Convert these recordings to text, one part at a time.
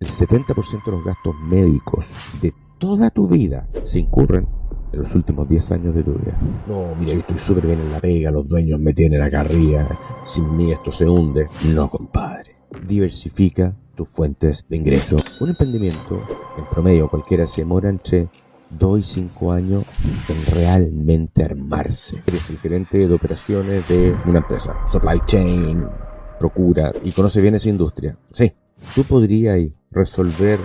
El 70% de los gastos médicos de toda tu vida se incurren en los últimos 10 años de tu vida. No, mira, yo estoy súper bien en la pega, los dueños me tienen acá arriba, sin mí esto se hunde. No, compadre. Diversifica tus fuentes de ingreso. Un emprendimiento, en promedio cualquiera, se demora entre 2 y 5 años en realmente armarse. Eres el gerente de operaciones de una empresa, supply chain, procura y conoce bien esa industria. Sí, tú podrías resolver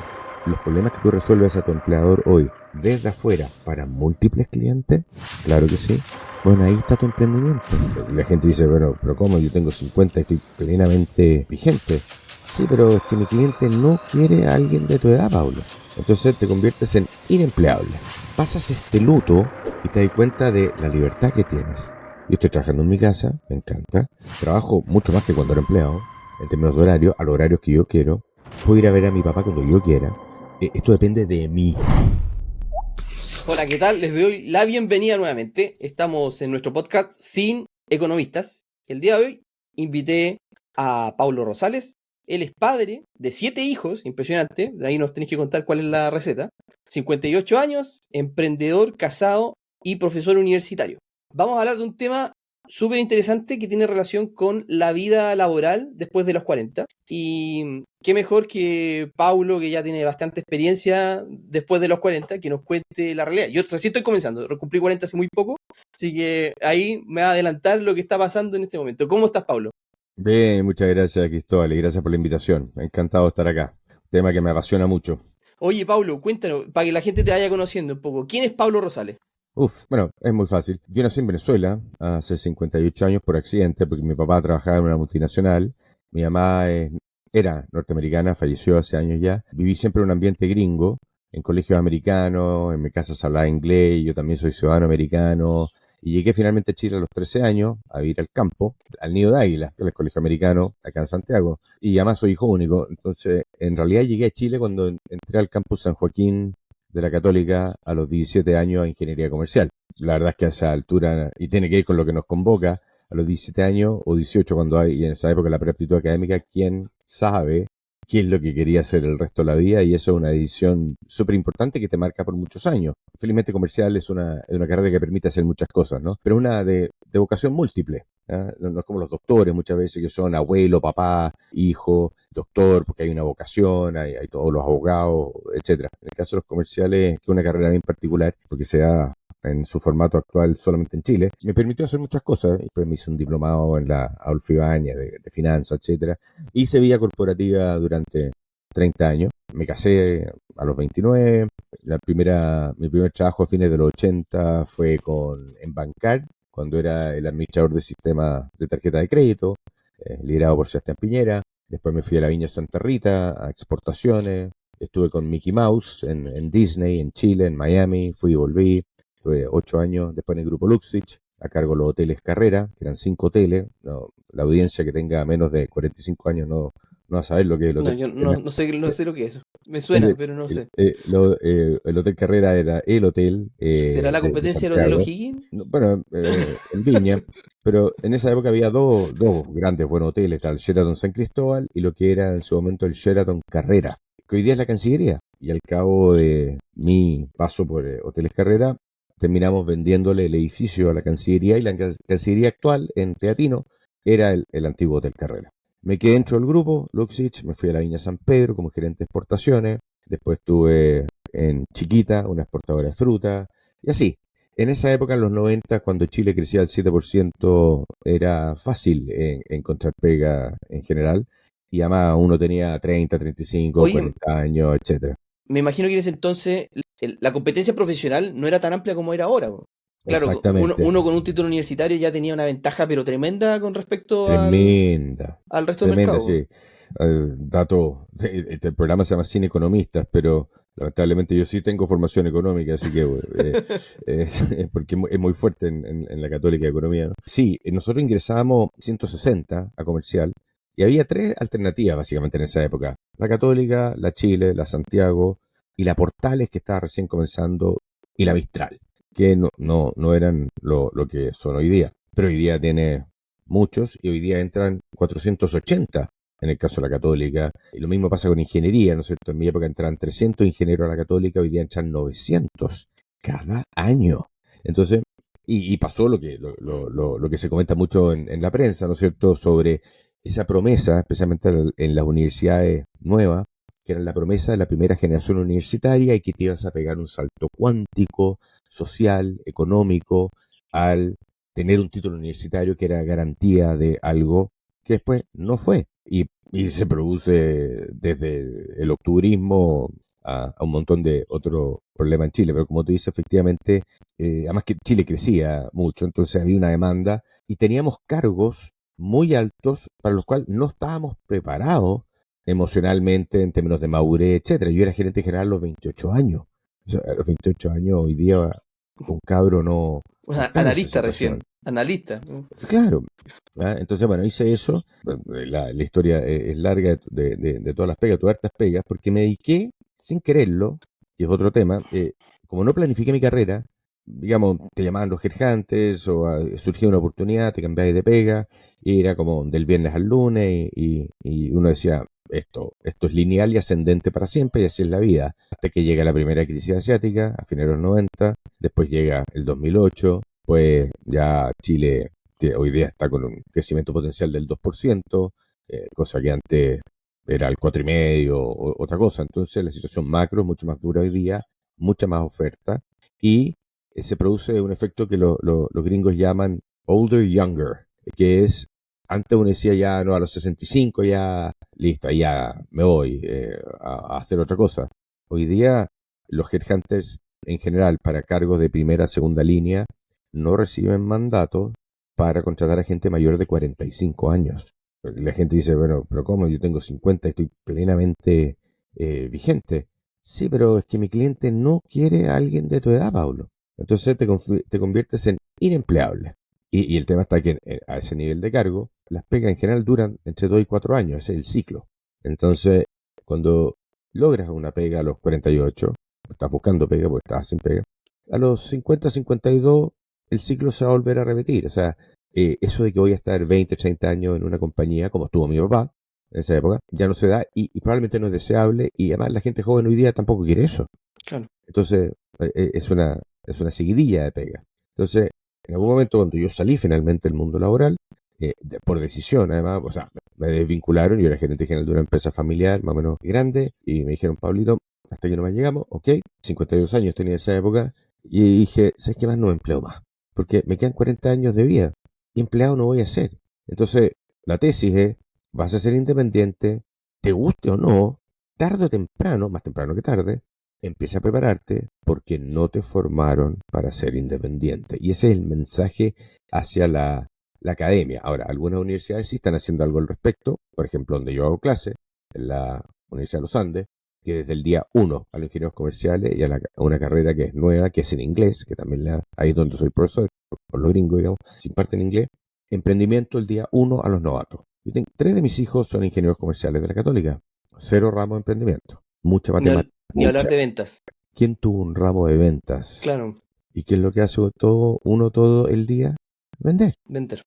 los problemas que tú resuelves a tu empleador hoy desde afuera para múltiples clientes. Claro que sí. Bueno, ahí está tu emprendimiento. La gente dice, bueno, pero ¿cómo? Yo tengo 50 y estoy plenamente vigente. Sí, pero es que mi cliente no quiere a alguien de tu edad, Pablo. Entonces te conviertes en inempleable. Pasas este luto y te das cuenta de la libertad que tienes. Yo estoy trabajando en mi casa, me encanta. Trabajo mucho más que cuando era empleado, en términos de horario, a los horarios que yo quiero. Puedo ir a ver a mi papá cuando yo quiera. Esto depende de mí. Hola, ¿qué tal? Les doy la bienvenida nuevamente. Estamos en nuestro podcast Sin Economistas. El día de hoy invité a Paulo Rosales. Él es padre de 7 hijos, impresionante. De ahí nos tenéis que contar cuál es la receta. 58 años, emprendedor, casado y profesor universitario. Vamos a hablar de un tema súper interesante que tiene relación con la vida laboral después de los 40. Y qué mejor que Paulo, que ya tiene bastante experiencia después de los 40, que nos cuente la realidad. Yo recién estoy comenzando, cumplí 40 hace muy poco, así que ahí me va a adelantar lo que está pasando en este momento. ¿Cómo estás, Paulo? Bien, muchas gracias, Cristóbal, y gracias por la invitación. Encantado de estar acá. Tema que me apasiona mucho. Oye, Paulo, cuéntanos, para que la gente te vaya conociendo un poco. ¿Quién es Paulo Rosales? Bueno, es muy fácil. Yo nací en Venezuela hace 58 años por accidente, porque mi papá trabajaba en una multinacional. Mi mamá era norteamericana, falleció hace años ya. Viví siempre en un ambiente gringo, en colegios americanos, en mi casa se hablaba inglés, yo también soy ciudadano americano. Y llegué finalmente a Chile a los 13 años a vivir al campo, al Nido de Águila, que es el colegio americano acá en Santiago. Y además soy hijo único. Entonces, en realidad llegué a Chile cuando entré al campus San Joaquín de la Católica a los 17 años a Ingeniería Comercial. La verdad es que a esa altura, y tiene que ir con lo que nos convoca, a los 17 años o 18 cuando hay, y en esa época la preaptitud académica, ¿quién sabe qué es lo que quería hacer el resto de la vida? Y eso es una decisión súper importante que te marca por muchos años. Felizmente comercial es una carrera que permite hacer muchas cosas, ¿no? Pero es una de vocación múltiple. ¿Ah? No es como los doctores muchas veces que son abuelo, papá, hijo, doctor, porque hay una vocación, hay todos los abogados, etcétera. En el caso de los comerciales, que es una carrera bien particular, porque se da en su formato actual solamente en Chile, me permitió hacer muchas cosas. Después me hice un diplomado en la Adolfo Ibáñez de finanzas, etcétera. Hice vida corporativa durante 30 años. Me casé a los 29. Mi primer trabajo a fines de los 80 fue en Bancar, cuando era el administrador de sistema de tarjeta de crédito, liderado por Sebastián Piñera. Después me fui a la Viña Santa Rita, a exportaciones. Estuve con Mickey Mouse en Disney, en Chile, en Miami. Fui y volví. Estuve 8 años después en el grupo Luxich, a cargo de los hoteles Carrera, que eran 5 hoteles. No, la audiencia que tenga menos de 45 años no va a saber lo que es el No, hotel. yo no sé lo que es eso. Me suena, El, pero no sé. el Hotel Carrera era el hotel ¿Será la de competencia del Hotel Santiago. O'Higgins? No, bueno, en Viña, pero en esa época había dos grandes buenos hoteles, el Sheraton San Cristóbal y lo que era en su momento el Sheraton Carrera, que hoy día es la Cancillería. Y al cabo de mi paso por Hoteles Carrera, terminamos vendiéndole el edificio a la Cancillería y la Cancillería actual en Teatino era el antiguo Hotel Carrera. Me quedé dentro del grupo, Luxich, me fui a la Viña San Pedro como gerente de exportaciones, después estuve en Chiquita, una exportadora de fruta, y así. En esa época, en los 90, cuando Chile crecía al 7%, era fácil encontrar pega en general, y además uno tenía 30, 35, Oye, 40 años, etcétera. me imagino que en ese entonces la competencia profesional no era tan amplia como era ahora. Po. Claro, Exactamente. uno con un título universitario ya tenía una ventaja, pero tremenda con respecto Tremenda, al resto del tremenda, mercado. Po. sí. Dato, este programa se llama Cine Economistas, pero lamentablemente yo sí tengo formación económica, así que porque es muy fuerte en la Católica de Economía, ¿no? Sí, nosotros ingresábamos 160 a comercial y había tres alternativas básicamente en esa época. La Católica, la Chile, la Santiago y la Portales, que estaba recién comenzando, y la Mistral, que no eran lo que son hoy día. Pero hoy día tiene muchos y hoy día entran 480 en el caso de la Católica. Y lo mismo pasa con ingeniería, ¿no es cierto? En mi época entraban 300 ingenieros a la Católica, hoy día entran 900 cada año. Entonces, y pasó lo que se comenta mucho en la prensa, ¿no es cierto?, sobre esa promesa, especialmente en las universidades nuevas, que era la promesa de la primera generación universitaria y que te ibas a pegar un salto cuántico, social, económico, al tener un título universitario que era garantía de algo que después no fue. Y se produce desde el octubrismo a un montón de otros problemas en Chile. Pero como tú dices, efectivamente, además que Chile crecía mucho, entonces había una demanda y teníamos cargos muy altos para los cuales no estábamos preparados emocionalmente en términos de madurez, etcétera. Yo era gerente general a los 28 años. O sea, a los 28 años hoy día un cabro no está en esa Analista situación. recién, analista. Claro. Entonces, bueno, hice eso. La historia es larga de todas las pegas, todas estas pegas, porque me dediqué, sin quererlo, que es otro tema, como no planifiqué mi carrera, digamos, te llamaban los headhunters o surgía una oportunidad, te cambiabas de pega, y era como del viernes al lunes, y uno decía, esto es lineal y ascendente para siempre, y así es la vida. Hasta que llega la primera crisis asiática, a finales de los 90, después llega el 2008, pues ya Chile que hoy día está con un crecimiento potencial del 2%, cosa que antes era el 4,5% o otra cosa. Entonces la situación macro es mucho más dura hoy día, mucha más oferta y se produce un efecto que los gringos llaman older younger, que es, antes uno decía ya no, a los 65 ya listo, ya me voy a hacer otra cosa. Hoy día los headhunters en general para cargos de primera, segunda línea no reciben mandato para contratar a gente mayor de 45 años. La gente dice, bueno, pero ¿cómo? Yo tengo 50 y estoy plenamente vigente. Sí, pero es que mi cliente no quiere a alguien de tu edad, Paulo. Entonces te conviertes en inempleable. Y el tema está que a ese nivel de cargo, las pegas en general duran entre 2 y 4 años, ese es el ciclo. Entonces, cuando logras una pega a los 48, estás buscando pega porque estás sin pega, a los 50, 52, el ciclo se va a volver a repetir. O sea, eso de que voy a estar 20, 30 años en una compañía, como estuvo mi papá en esa época, ya no se da y probablemente no es deseable y además la gente joven hoy día tampoco quiere eso. Claro. Entonces, es una seguidilla de pega. Entonces, en algún momento cuando yo salí finalmente del mundo laboral, por decisión además, o sea, me desvincularon, yo era gerente general de una empresa familiar más o menos grande y me dijeron, Pablito, hasta aquí nomás llegamos, ok, 52 años tenía en esa época y dije, ¿sabes qué más? No me empleo más, porque me quedan 40 años de vida y empleado no voy a ser. Entonces, la tesis es, vas a ser independiente, te guste o no, tarde o temprano, más temprano que tarde, empieza a prepararte porque no te formaron para ser independiente. Y ese es el mensaje hacia la academia. Ahora, algunas universidades sí están haciendo algo al respecto. Por ejemplo, donde yo hago clase, en la Universidad de los Andes, que desde el día 1 a los ingenieros comerciales y a una carrera que es nueva, que es en inglés, que también ahí es donde soy profesor, por los gringos, digamos, se imparte en inglés. Emprendimiento el día 1 a los novatos. Y 3 de mis hijos son ingenieros comerciales de la Católica. 0 ramo de emprendimiento. Mucha matemática. Ni hablar de ventas. ¿Quién tuvo un ramo de ventas? Claro. ¿Y qué es lo que hace uno todo el día? Vender. Vender.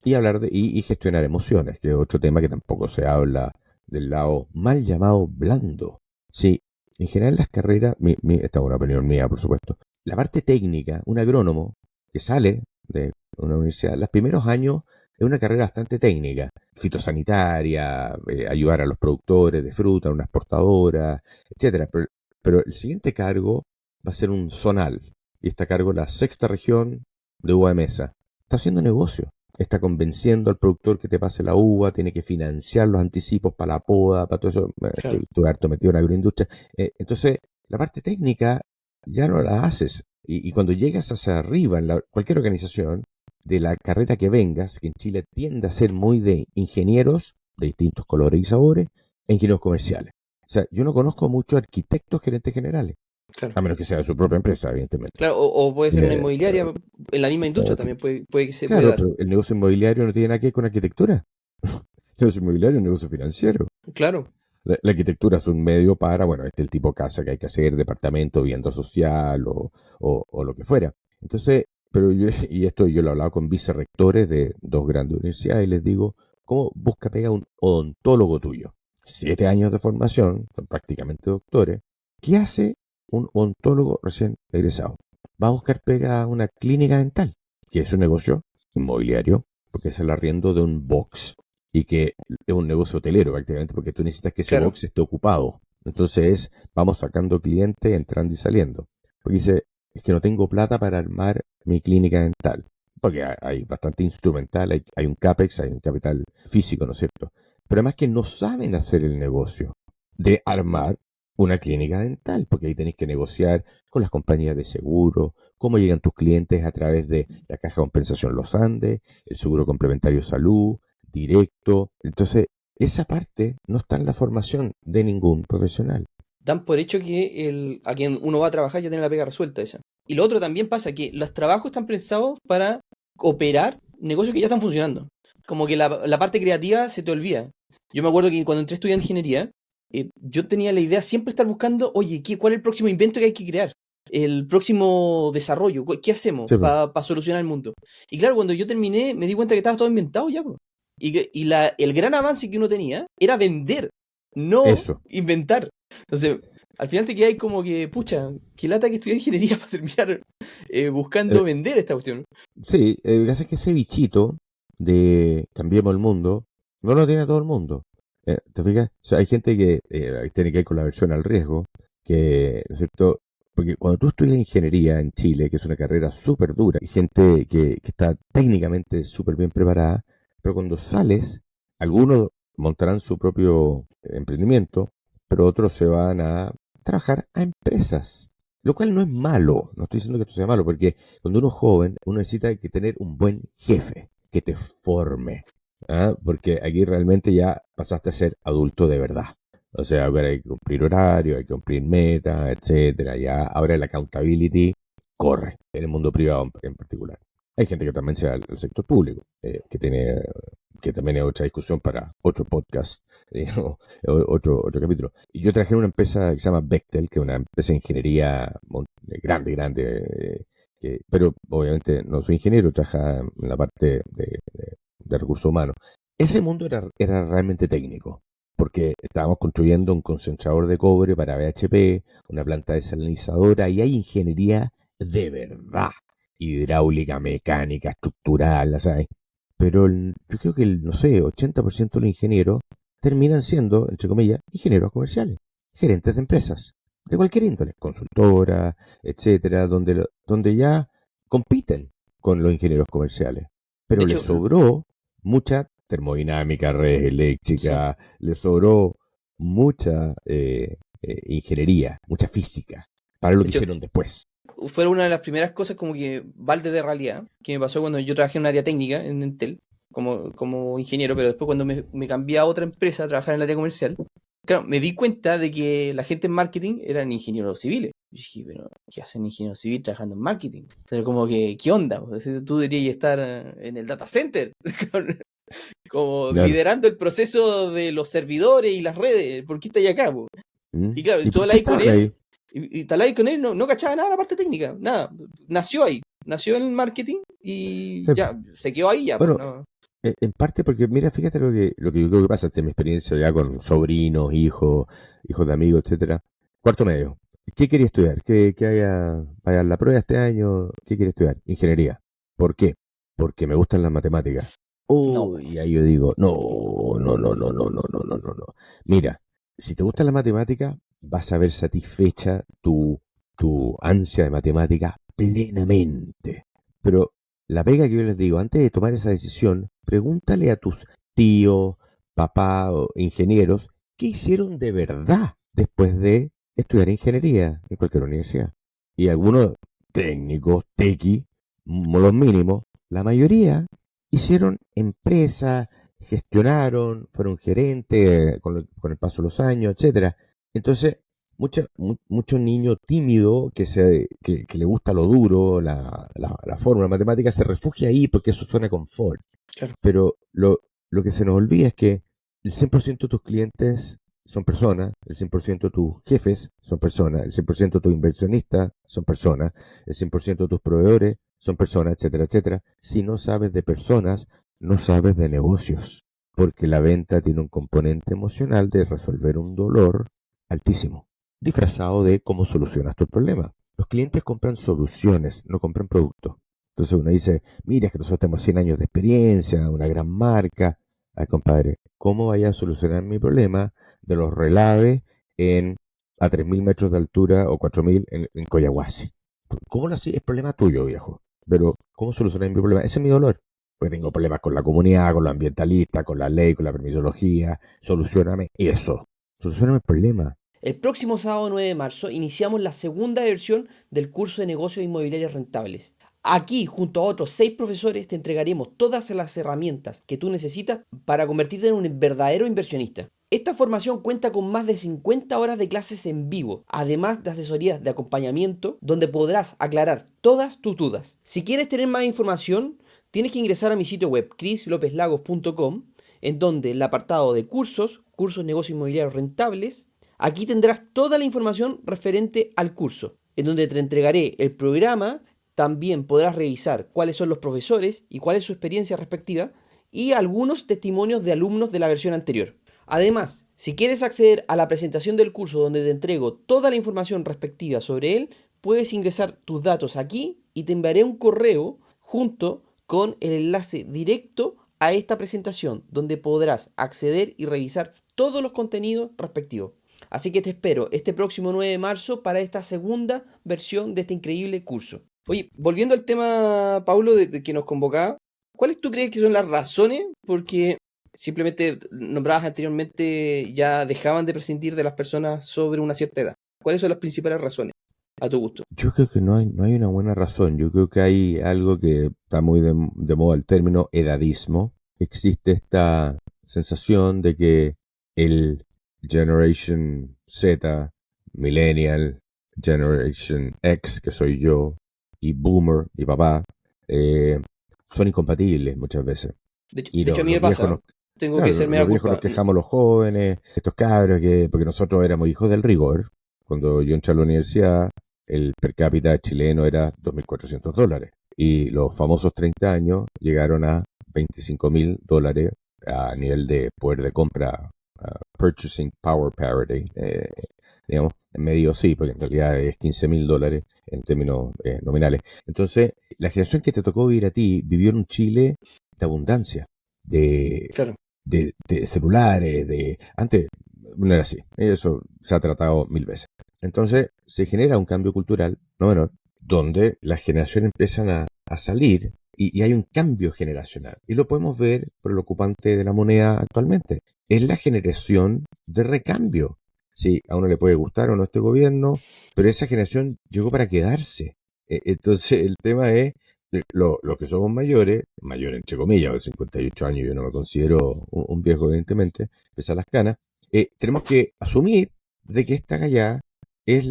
Y hablar y gestionar emociones, que es otro tema que tampoco se habla del lado mal llamado blando. Sí, en general las carreras, esta es una opinión mía, por supuesto, la parte técnica, un agrónomo que sale de una universidad, los primeros años es una carrera bastante técnica, fitosanitaria, ayudar a los productores de fruta, una exportadora, etcétera. Pero el siguiente cargo va a ser un zonal, y está a cargo la sexta región de uva de mesa. Está haciendo negocio. Está convenciendo al productor que te pase la uva, tiene que financiar los anticipos para la poda, para todo eso. Claro. Estuve harto metido en la agroindustria. Entonces, la parte técnica ya no la haces. Y cuando llegas hacia arriba en cualquier organización, de la carrera que vengas, que en Chile tiende a ser muy de ingenieros de distintos colores y sabores, e ingenieros comerciales. O sea, yo no conozco muchos arquitectos gerentes generales. Claro. A menos que sea de su propia empresa, evidentemente. Claro, o puede ser una inmobiliaria, en la misma industria también puede que se pueda dar. Claro, pero el negocio inmobiliario no tiene nada que ver con arquitectura. El negocio inmobiliario es un negocio financiero. Claro. La arquitectura es un medio para, bueno, este es el tipo de casa que hay que hacer, departamento, vivienda social o lo que fuera. Entonces, y esto yo lo he hablado con vicerrectores de 2 grandes universidades y les digo, ¿cómo busca pega un odontólogo tuyo? 7 años de formación, son prácticamente doctores. ¿Qué hace un odontólogo recién egresado? Va a buscar pega a una clínica dental, que es un negocio inmobiliario, porque es el arriendo de un box, y que es un negocio hotelero prácticamente, porque tú necesitas que ese Claro. box esté ocupado. Entonces vamos sacando clientes, entrando y saliendo. Porque dice, es que no tengo plata para armar mi clínica dental. Porque hay bastante instrumental, hay un CAPEX, hay un capital físico, ¿no es cierto? Pero además que no saben hacer el negocio de armar una clínica dental, porque ahí tenéis que negociar con las compañías de seguro, cómo llegan tus clientes a través de la Caja de Compensación Los Andes, el Seguro Complementario Salud, directo. Entonces, esa parte no está en la formación de ningún profesional. Dan por hecho que a quien uno va a trabajar ya tiene la pega resuelta esa. Y lo otro también pasa, que los trabajos están pensados para operar negocios que ya están funcionando. Como que la parte creativa se te olvida. Yo me acuerdo que cuando entré a estudiar ingeniería, yo tenía la idea siempre estar buscando, oye, ¿cuál es el próximo invento que hay que crear? El próximo desarrollo, ¿qué hacemos Sí, po. para solucionar el mundo? Y claro, cuando yo terminé, me di cuenta que estaba todo inventado ya, po. El gran avance que uno tenía era vender, no Eso. inventar. Entonces, al final te quedas ahí como que, pucha, qué lata que estudié ingeniería para terminar buscando Eh, vender esta cuestión. sí, gracias a que ese bichito de cambiemos el mundo no lo tiene todo el mundo. ¿Te fijas? O sea, hay gente que tiene que ir con la versión al riesgo, que, ¿no es cierto? Porque cuando tú estudias ingeniería en Chile, que es una carrera súper dura, hay gente que está técnicamente súper bien preparada, pero cuando sales, algunos montarán su propio emprendimiento, pero otros se van a trabajar a empresas. Lo cual no es malo, no estoy diciendo que esto sea malo, porque cuando uno es joven, uno necesita que tener un buen jefe que te forme. ¿Ah? Porque aquí realmente ya pasaste a ser adulto de verdad. O sea, ahora hay que cumplir horario, hay que cumplir metas, etcétera. Ya ahora el accountability corre en el mundo privado en particular. Hay gente que también se va al sector público, que también es otra discusión para otro podcast, o otro capítulo. Y yo trabajé en una empresa que se llama Bechtel, que es una empresa de ingeniería grande, pero obviamente no soy ingeniero, trabajo en la parte de recursos humanos. Ese mundo era realmente técnico, porque estábamos construyendo un concentrador de cobre para BHP, una planta desalinizadora, y hay ingeniería de verdad, hidráulica, mecánica, estructural, la sabes. Pero yo creo que no sé, 80% de los ingenieros terminan siendo, entre comillas, ingenieros comerciales, gerentes de empresas, de cualquier índole, consultora, etcétera, donde ya compiten con los ingenieros comerciales. De Pero les hecho, sobró mucha termodinámica, redes sí. eléctricas, les sobró mucha ingeniería, mucha física, para lo De que hecho, hicieron después. fue una de las primeras cosas como que balde de realidad que me pasó cuando yo trabajé en un área técnica en Entel como ingeniero, pero después cuando me cambié a otra empresa a trabajar en el área comercial, claro, me di cuenta de que la gente en marketing eran ingenieros civiles. Y dije, pero ¿qué hacen ingenieros civiles trabajando en marketing? Pero como que, ¿qué onda? O sea, tú deberías estar en el data center, como Claro. liderando el proceso de los servidores y las redes. ¿Por qué estás acá, po? ¿Mm? Y claro, y ¿Y tú por qué hablabas con estaban él, ahí? y tú hablabas con él, no cachaba nada de la parte técnica, nada. Nació ahí, nació en el marketing y ya, se quedó ahí ya, pues, Bueno, no. en parte porque, mira, fíjate lo que yo creo que pasa, esta es mi experiencia ya con sobrinos, hijos de amigos, etcétera. Cuarto medio. ¿Qué quería estudiar? ¿Qué vaya a la prueba este año? ¿Qué quería estudiar? Ingeniería. ¿Por qué? Porque me gustan las matemáticas. No, po. Uy, ahí yo digo, no, no, no, no, no, no, no, no, no, no. Mira, si te gustan las matemáticas, vas a ver satisfecha tu ansia de matemática plenamente. Pero la pega que yo les digo, antes de tomar esa decisión, pregúntale a tus tíos, papá o ingenieros, ¿qué hicieron de verdad después de estudiar ingeniería en cualquier universidad? Y algunos técnicos, tequi, los mínimos, la mayoría hicieron empresas, gestionaron, fueron gerentes con el paso de los años, etcétera. Entonces, mucho niño tímido que le gusta lo duro, la fórmula matemática, se refugia ahí porque eso suena confort. Claro. Pero lo que se nos olvida es que el 100% de tus clientes son personas, el 100% de tus jefes son personas, el 100% de tus inversionistas son personas, el 100% de tus proveedores son personas, etcétera, etcétera. Si no sabes de personas, no sabes de negocios. porque la venta tiene un componente emocional de resolver un dolor altísimo, disfrazado de cómo solucionas tu problema. Los clientes compran soluciones, no compran productos. Entonces uno dice, mira, es que nosotros tenemos 100 años de experiencia, una gran marca. Ay, compadre, ¿cómo vaya a solucionar mi problema de los relaves a 3.000 metros de altura o 4.000 en Coyahuasi? ¿Cómo lo hacía? Es problema tuyo, viejo. Pero, ¿cómo solucionar mi problema? Ese es mi dolor. Porque tengo problemas con la comunidad, con los ambientalistas, con la ley, con la permisología. Solucioname eso. Solucioname el problema. El próximo sábado 9 de marzo iniciamos la segunda versión del curso de negocios inmobiliarios rentables. Aquí, junto a otros 6 profesores, te entregaremos todas las herramientas que tú necesitas para convertirte en un verdadero inversionista. Esta formación cuenta con más de 50 horas de clases en vivo, además de asesorías de acompañamiento, donde podrás aclarar todas tus dudas. Si quieres tener más información, tienes que ingresar a mi sitio web chrislopeslagos.com, en donde el apartado de cursos negocios inmobiliarios rentables, aquí tendrás toda la información referente al curso, en donde te entregaré el programa. También podrás revisar cuáles son los profesores y cuál es su experiencia respectiva y algunos testimonios de alumnos de la versión anterior. Además, si quieres acceder a la presentación del curso donde te entrego toda la información respectiva sobre él, puedes ingresar tus datos aquí y te enviaré un correo junto con el enlace directo a esta presentación donde podrás acceder y revisar todos los contenidos respectivos. Así que te espero este próximo 9 de marzo para esta segunda versión de este increíble curso. Oye, volviendo al tema, Paulo, de que nos convocaba, ¿cuáles tú crees que son las razones? Porque simplemente nombradas anteriormente ya dejaban de prescindir de las personas sobre una cierta edad. ¿Cuáles son las principales razones, a tu gusto? Yo creo que no hay una buena razón. Yo creo que hay algo que está muy de moda, el término edadismo. Existe esta sensación de que el Generation Z, Millennial, Generation X, que soy yo, y Boomer, mi papá, son incompatibles muchas veces. Y De hecho a mí me los viejos pasa, nos, tengo que claro, ser los media viejos nos culpa. quejamos los jóvenes, estos cabros, porque nosotros éramos hijos del rigor. Cuando yo entré a la universidad, el per cápita chileno era $2.400. Y los famosos 30 años llegaron a $25.000 a nivel de poder de compra, purchasing power parity, digamos, en medio sí, porque en realidad es $15.000 en términos nominales. Entonces, la generación que te tocó vivir a ti vivió en un Chile de abundancia, de, Claro, de celulares, Antes no era así, eso se ha tratado 1000 veces. Entonces, se genera un cambio cultural, no menor, donde las generaciones empiezan a salir y hay un cambio generacional. Y lo podemos ver por el ocupante de la moneda actualmente. Es la generación de recambio. Sí, a uno le puede gustar o no este gobierno, pero esa generación llegó para quedarse. Entonces, el tema es, los que somos mayores, mayores entre comillas, de 58 años, yo no me considero un viejo, evidentemente, pese a las canas, tenemos que asumir de que esta gallada es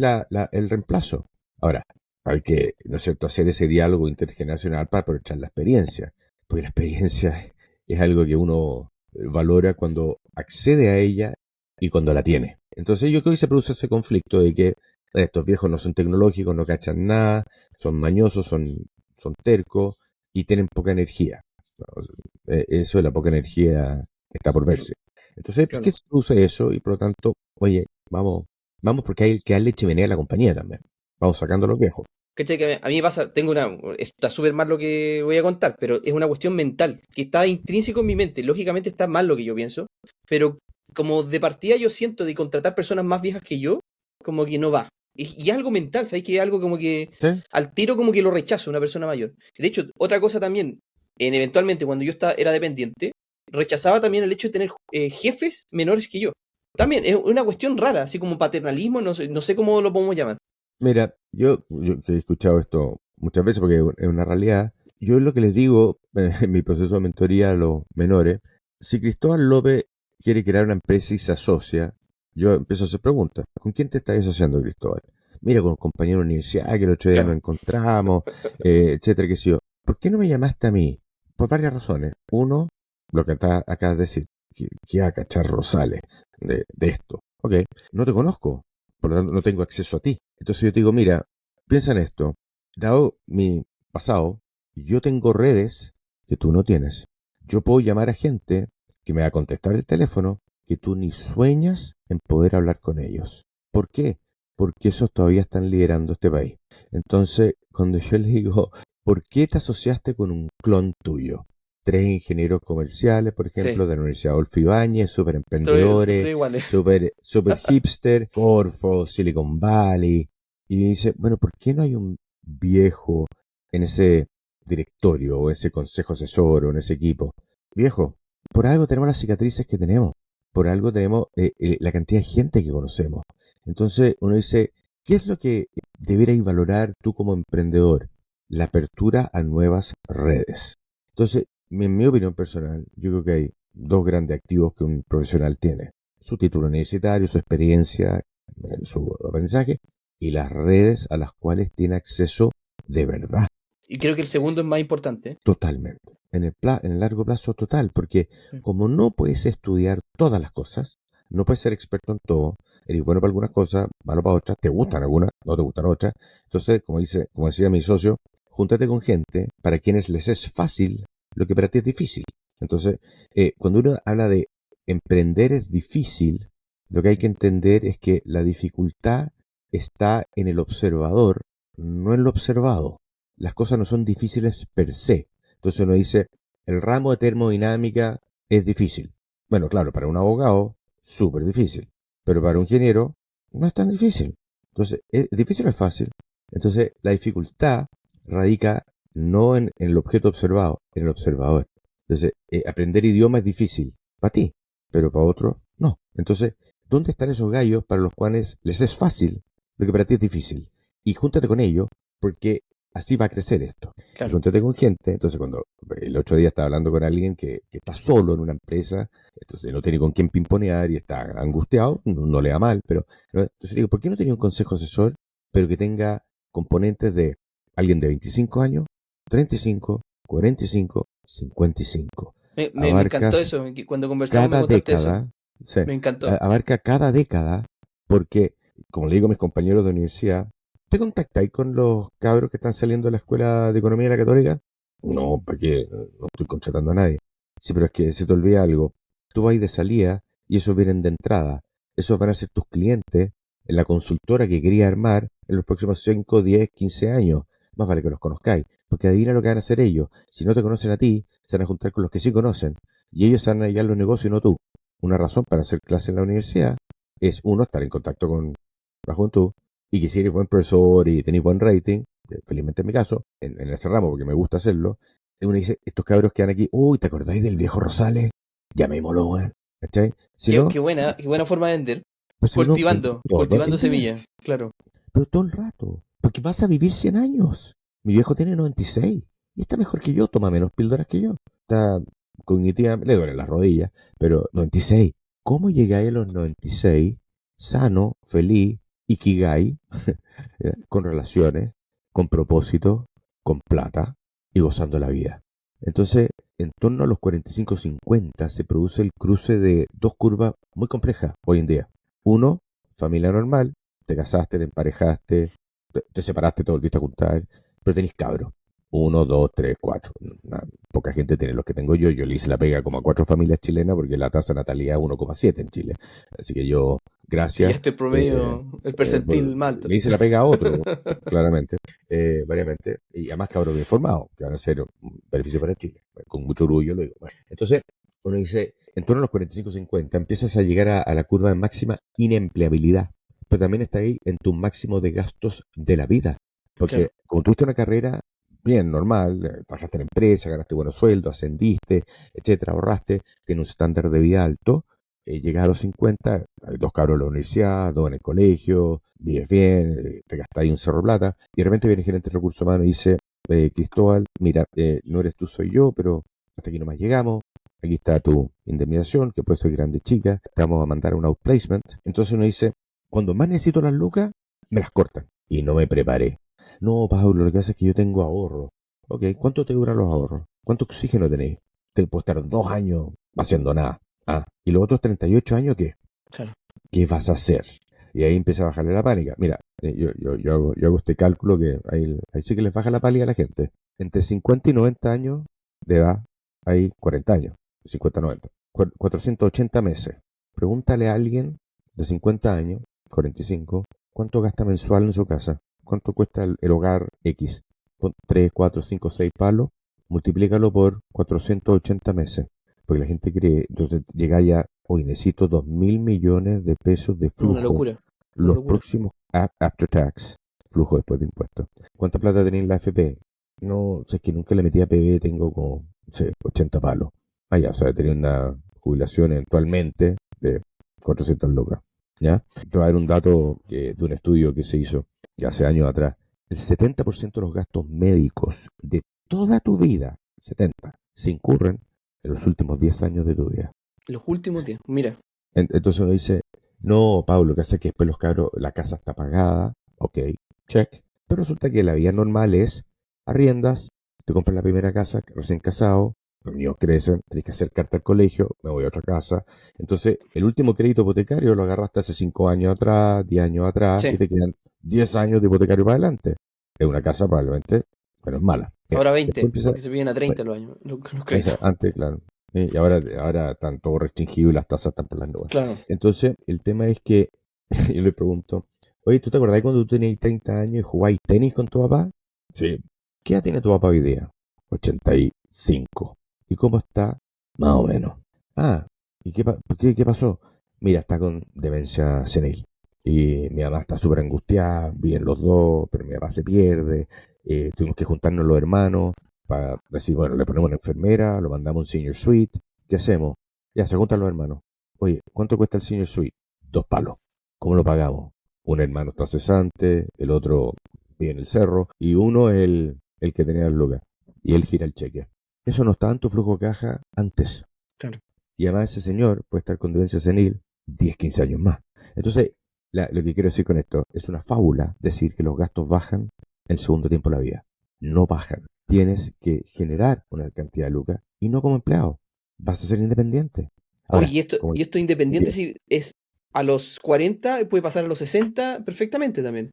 el reemplazo. Ahora, hay que, ¿no es cierto?, hacer ese diálogo intergeneracional para aprovechar la experiencia, porque la experiencia es algo que uno valora cuando accede a ella y cuando la tiene. Entonces yo creo que se produce ese conflicto de que estos viejos no son tecnológicos, no cachan nada, son mañosos, son tercos y tienen poca energía. O sea, eso de la poca energía está por verse. Entonces, ¿por qué claro. se produce eso? Y por lo tanto, oye, vamos porque hay que darle chimenea a la compañía también. Vamos sacando a los viejos. ¿Cachai? Que a mí me pasa, está súper mal lo que voy a contar, pero es una cuestión mental, que está intrínseco en mi mente. Lógicamente está mal lo que yo pienso, pero como de partida yo siento de contratar personas más viejas que yo, como que no va. Y es algo mental, ¿sabes? Que es algo como que ¿Sí? al tiro como que lo rechazo una persona mayor. De hecho, otra cosa también, eventualmente cuando yo era dependiente, rechazaba también el hecho de tener jefes menores que yo. También es una cuestión rara, así como paternalismo, no sé cómo lo podemos llamar. Mira, yo que he escuchado esto muchas veces porque es una realidad, yo lo que les digo en mi proceso de mentoría a los menores, si Cristóbal López quiere crear una empresa y se asocia, yo empiezo a hacer preguntas. ¿Con quién te estás asociando, Cristóbal? Mira, con un compañero de universidad que el otro día nos Claro, encontramos, etcétera, qué sé yo. ¿Por qué no me llamaste a mí? Por varias razones. Uno, lo que acabas de decir, que a cachar Rosales de esto. Ok, no te conozco, por lo tanto no tengo acceso a ti. Entonces yo te digo, mira, piensa en esto. Dado mi pasado, yo tengo redes que tú no tienes. Yo puedo llamar a gente que me va a contestar el teléfono, que tú ni sueñas en poder hablar con ellos. ¿Por qué? Porque esos todavía están liderando este país. Entonces, cuando yo le digo, ¿por qué te asociaste con un clon tuyo? Tres ingenieros comerciales, por ejemplo, Sí, de la Universidad Adolfo Ibáñez, súper tres emprendedores, iguales. súper hipster, Corfo, Silicon Valley. Y dice, bueno, ¿por qué no hay un viejo en ese directorio o ese consejo asesor o en ese equipo? Viejo, por algo tenemos las cicatrices que tenemos, por algo tenemos la cantidad de gente que conocemos. Entonces uno dice, ¿qué es lo que debierais valorar tú como emprendedor? La apertura a nuevas redes. Entonces, en mi opinión personal, yo creo que hay dos grandes activos que un profesional tiene. Su título universitario, su experiencia, su aprendizaje y las redes a las cuales tiene acceso de verdad. Y creo que el segundo es más importante. Totalmente. En el largo plazo total, porque Mm. como no puedes estudiar todas las cosas, no puedes ser experto en todo, eres bueno para algunas cosas, malo para otras, te gustan algunas, no te gustan otras. Entonces, como decía mi socio, júntate con gente para quienes les es fácil lo que para ti es difícil. Entonces, cuando uno habla de emprender es difícil, lo que hay que entender es que la dificultad está en el observador, no en lo observado. Las cosas no son difíciles per se. Entonces uno dice, el ramo de termodinámica es difícil. Bueno, claro, para un abogado, súper difícil. Pero para un ingeniero, no es tan difícil. Entonces, ¿es difícil o es fácil? Entonces, la dificultad radica no en el objeto observado, en el observador. Entonces, aprender idioma es difícil para ti, pero para otro, no. Entonces, ¿dónde están esos gallos para los cuales les es fácil lo que para ti es difícil? Y júntate con ellos, porque así va a crecer esto. Y Claro. júntate con gente. Entonces, cuando el otro día estaba hablando con alguien que está solo en una empresa, entonces no tiene con quién pimponear y está angustiado, no le da mal, pero entonces digo, ¿por qué no tenía un consejo asesor, pero que tenga componentes de alguien de 25 años, 35, 45, 55? Me encantó Abarcas eso. Que cuando conversamos me cada contaste eso. década, sí, Me encantó. abarca cada década, porque, como le digo a mis compañeros de universidad, ¿te contactáis con los cabros que están saliendo de la Escuela de Economía de la Católica? No, ¿para qué? No estoy contratando a nadie. Sí, pero es que se te olvida algo. Tú vas de salida y esos vienen de entrada. Esos van a ser tus clientes en la consultora que quería armar en los próximos 5, 10, 15 años. Más vale que los conozcáis, porque adivina lo que van a hacer ellos. Si no te conocen a ti, se van a juntar con los que sí conocen. Y ellos se van a hallar los negocios y no tú. Una razón para hacer clase en la universidad es, uno, estar en contacto con la juventud, y que si eres buen profesor y tenés buen rating, felizmente en mi caso, en ese ramo, porque me gusta hacerlo, uno dice, estos cabros que quedan aquí, uy, ¿te acordáis del viejo Rosales? Ya me moló, weón. ¿Cachai? Si no, Qué buena forma de vender. pues si uno todo Cultivando el día, semillas, claro. pero todo el rato, porque vas a vivir 100 años. Mi viejo tiene 96 y está mejor que yo, toma menos píldoras que yo. Está cognitivamente, le duelen las rodillas, pero 96. ¿Cómo llegáis a los 96 sano, feliz, ikigai, con relaciones, con propósito, con plata y gozando la vida? Entonces, en torno a los 45-50 se produce el cruce de dos curvas muy complejas hoy en día. Uno, familia normal, te casaste, te emparejaste, te separaste, te volviste a juntar, pero tenés cabros. Uno, dos, tres, cuatro. Poca gente tiene los que tengo yo. Yo le hice la pega como a cuatro familias chilenas porque la tasa de natalidad es 1,7 en Chile. Así que yo, gracias, Pillaste el promedio, el percentil más alto. le hice la pega a otro, claramente, variamente. Y además cabros bien formados, que van a ser un beneficio para Chile. Con mucho orgullo lo digo. Bueno, entonces, uno dice, en torno a los 45-50 empiezas a llegar a la curva de máxima inempleabilidad, pero también está ahí en tu máximo de gastos de la vida. Porque Claro. como tuviste una carrera bien normal, trabajaste en empresa, ganaste buenos sueldos, ascendiste, etcétera, ahorraste, tienes un estándar de vida alto, llegas a los 50, hay dos cabros en la universidad, dos en el colegio, vives bien, te gastáis un cerro de plata, y de repente viene el gerente de recursos humanos y dice, Cristóbal, mira, no eres tú, soy yo, pero hasta aquí nomás llegamos, aquí está tu indemnización, que puede ser grande o chica, te vamos a mandar un outplacement. Entonces uno dice, cuando más necesito las lucas, me las cortan. Y no me preparé. No, Pablo, lo que pasa es que yo tengo ahorro. Ok, ¿cuánto te duran los ahorros? ¿Cuánto oxígeno tenéis? Te puedo estar 2 años haciendo nada. Ah, ¿y los otros 38 años qué? Claro. ¿Qué vas a hacer? Y ahí empieza a bajarle la pánica. Mira, yo hago este cálculo que ahí sí que les baja la pánica a la gente. Entre 50 y 90 años de edad hay 40 años. 50-90. 480 meses. Pregúntale a alguien de 50 años, 45, cuánto gasta mensual en su casa. ¿Cuánto cuesta el hogar X? Pon 3, 4, 5, 6 palos, multiplícalo por 480 meses. Porque la gente cree, entonces llega ya, hoy necesito 2.000 millones de pesos de Una flujo. locura. Una Los locura. próximos after tax, flujo después de impuestos. ¿Cuánta plata tenés en la FP? No, sé que nunca le metí a PB, tengo como, no sé, 80 palos. Ah, ya, o sea, tenía una jubilación eventualmente de 400 lucas. ¿Ya? Te voy a dar un dato de un estudio que se hizo ya hace años atrás. El 70% de los gastos médicos de toda tu vida, 70, se incurren en los últimos 10 años de tu vida. Los últimos días, mira. Entonces uno dice, no, Pablo, que hace que después los cabros, la casa está pagada, ok, check. Pero resulta que la vida normal es arriendas, te compras la primera casa, recién casado, los niños crecen, tenés que hacer carta al colegio, me voy a otra casa. Entonces, el último crédito hipotecario lo agarraste hace 5 años atrás, 10 años atrás, Sí. y te quedan 10 años de hipotecario para adelante. Es una casa probablemente, pero es mala. Ahora Después 20, empieza, porque se vienen a 30 los años. Los créditos. antes, claro. Y ahora están todos restringidos y las tasas están por las nubes. Claro. Entonces, el tema es que yo le pregunto, oye, ¿tú te acordás cuando tú tenías 30 años y jugabas tenis con tu papá? Sí. ¿Qué edad tiene tu papá hoy día? 85. ¿Y cómo está? Más o menos. Ah, ¿y qué pasó? Mira, está con demencia senil. Y mi mamá está súper angustiada, viven los dos, pero mi papá se pierde. Tuvimos que juntarnos los hermanos para decir, bueno, le ponemos una enfermera, lo mandamos a un senior suite. ¿Qué hacemos? Ya, se juntan los hermanos. Oye, ¿cuánto cuesta el senior suite? 2 palos. ¿Cómo lo pagamos? Un hermano está cesante, el otro vive en el cerro, y uno es el que tenía el lugar. Y él gira el cheque. Eso no estaba en tu flujo de caja antes. Claro. Y además ese señor puede estar con demencia senil 10, 15 años más. Entonces, lo que quiero decir con esto, es una fábula decir que los gastos bajan en el segundo tiempo de la vida. No bajan. Tienes que generar una cantidad de lucas y no como empleado. Vas a ser independiente. Ahora, Oye, y esto independiente, Bien. si es a los 40, puede pasar a los 60 perfectamente también.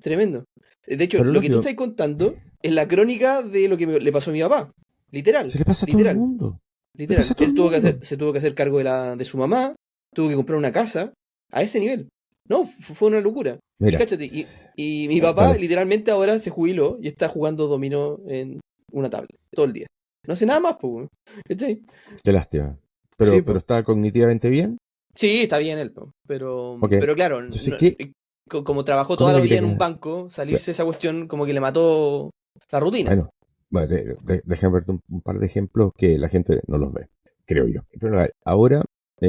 Tremendo. De hecho, Pero lo que tú lógico, estás contando es la crónica de lo que le pasó a mi papá. Literal. se le pasa a todo el Literal. mundo. Le pasa Literal. a todo el mundo. Se tuvo que hacer cargo de su mamá, tuvo que comprar una casa a ese nivel. No, fue una locura. Y Mira, cáchate, y mi papá dale. literalmente ahora se jubiló y está jugando dominó en una tablet todo el día. No hace nada más, pues. ¿Cachai? Qué lástima. Sí, Pero está cognitivamente bien. sí, está bien él, po. Pero, Ok. pero claro, Entonces, ¿qué? como trabajó ¿Cómo toda le la vida quiere en un que...? banco, salirse de esa cuestión como que le mató la rutina. Bueno, déjame verte un par de ejemplos que la gente no los ve, creo yo. En primer lugar, ahora,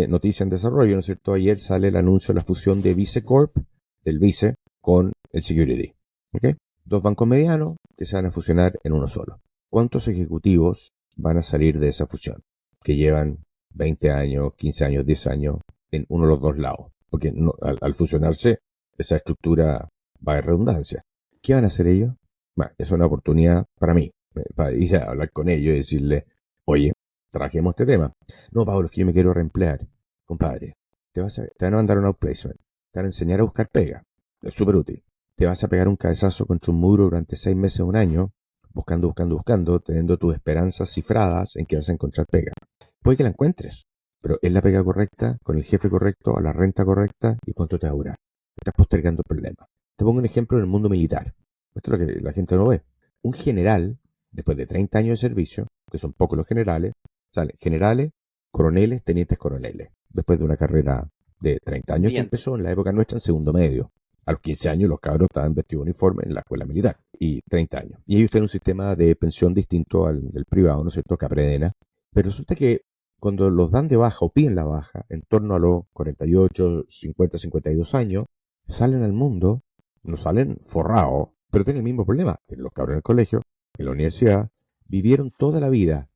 noticia en desarrollo, ¿no es cierto? Ayer sale el anuncio de la fusión de Vice Corp, del Vice, con el Security. ¿Ok? 2 bancos medianos que se van a fusionar en uno solo. ¿Cuántos ejecutivos van a salir de esa fusión? Que llevan 20 años, 15 años, 10 años en uno de los dos lados. Porque al fusionarse, esa estructura va a haber redundancia. ¿Qué van a hacer ellos? Bueno, es una oportunidad para mí, para ir a hablar con ellos y decirle, oye, trabajemos este tema. No, Pablo, es que yo me quiero reemplear. Compadre, te van a mandar un outplacement, te van a enseñar a buscar pega. Es súper útil. Te vas a pegar un cabezazo contra un muro durante 6 meses o un año, buscando, teniendo tus esperanzas cifradas en que vas a encontrar pega. Puede que la encuentres, pero es la pega correcta, con el jefe correcto, a la renta correcta y cuánto te va a durar. Estás postergando el problema. Te pongo un ejemplo en el mundo militar. Esto es lo que la gente no ve. Un general, después de 30 años de servicio, que son pocos los generales, salen generales, coroneles, tenientes coroneles. Después de una carrera de 30 años que empezó en la época nuestra en segundo medio. A los 15 años los cabros estaban vestidos de uniforme en la escuela militar. Y 30 años. Y ellos tienen un sistema de pensión distinto al del privado, ¿no es cierto? Capredena. Pero resulta que cuando los dan de baja o piden la baja, en torno a los 48, 50, 52 años, salen al mundo, no salen forrados, pero tienen el mismo problema. Los cabros en el colegio, en la universidad, vivieron toda la vida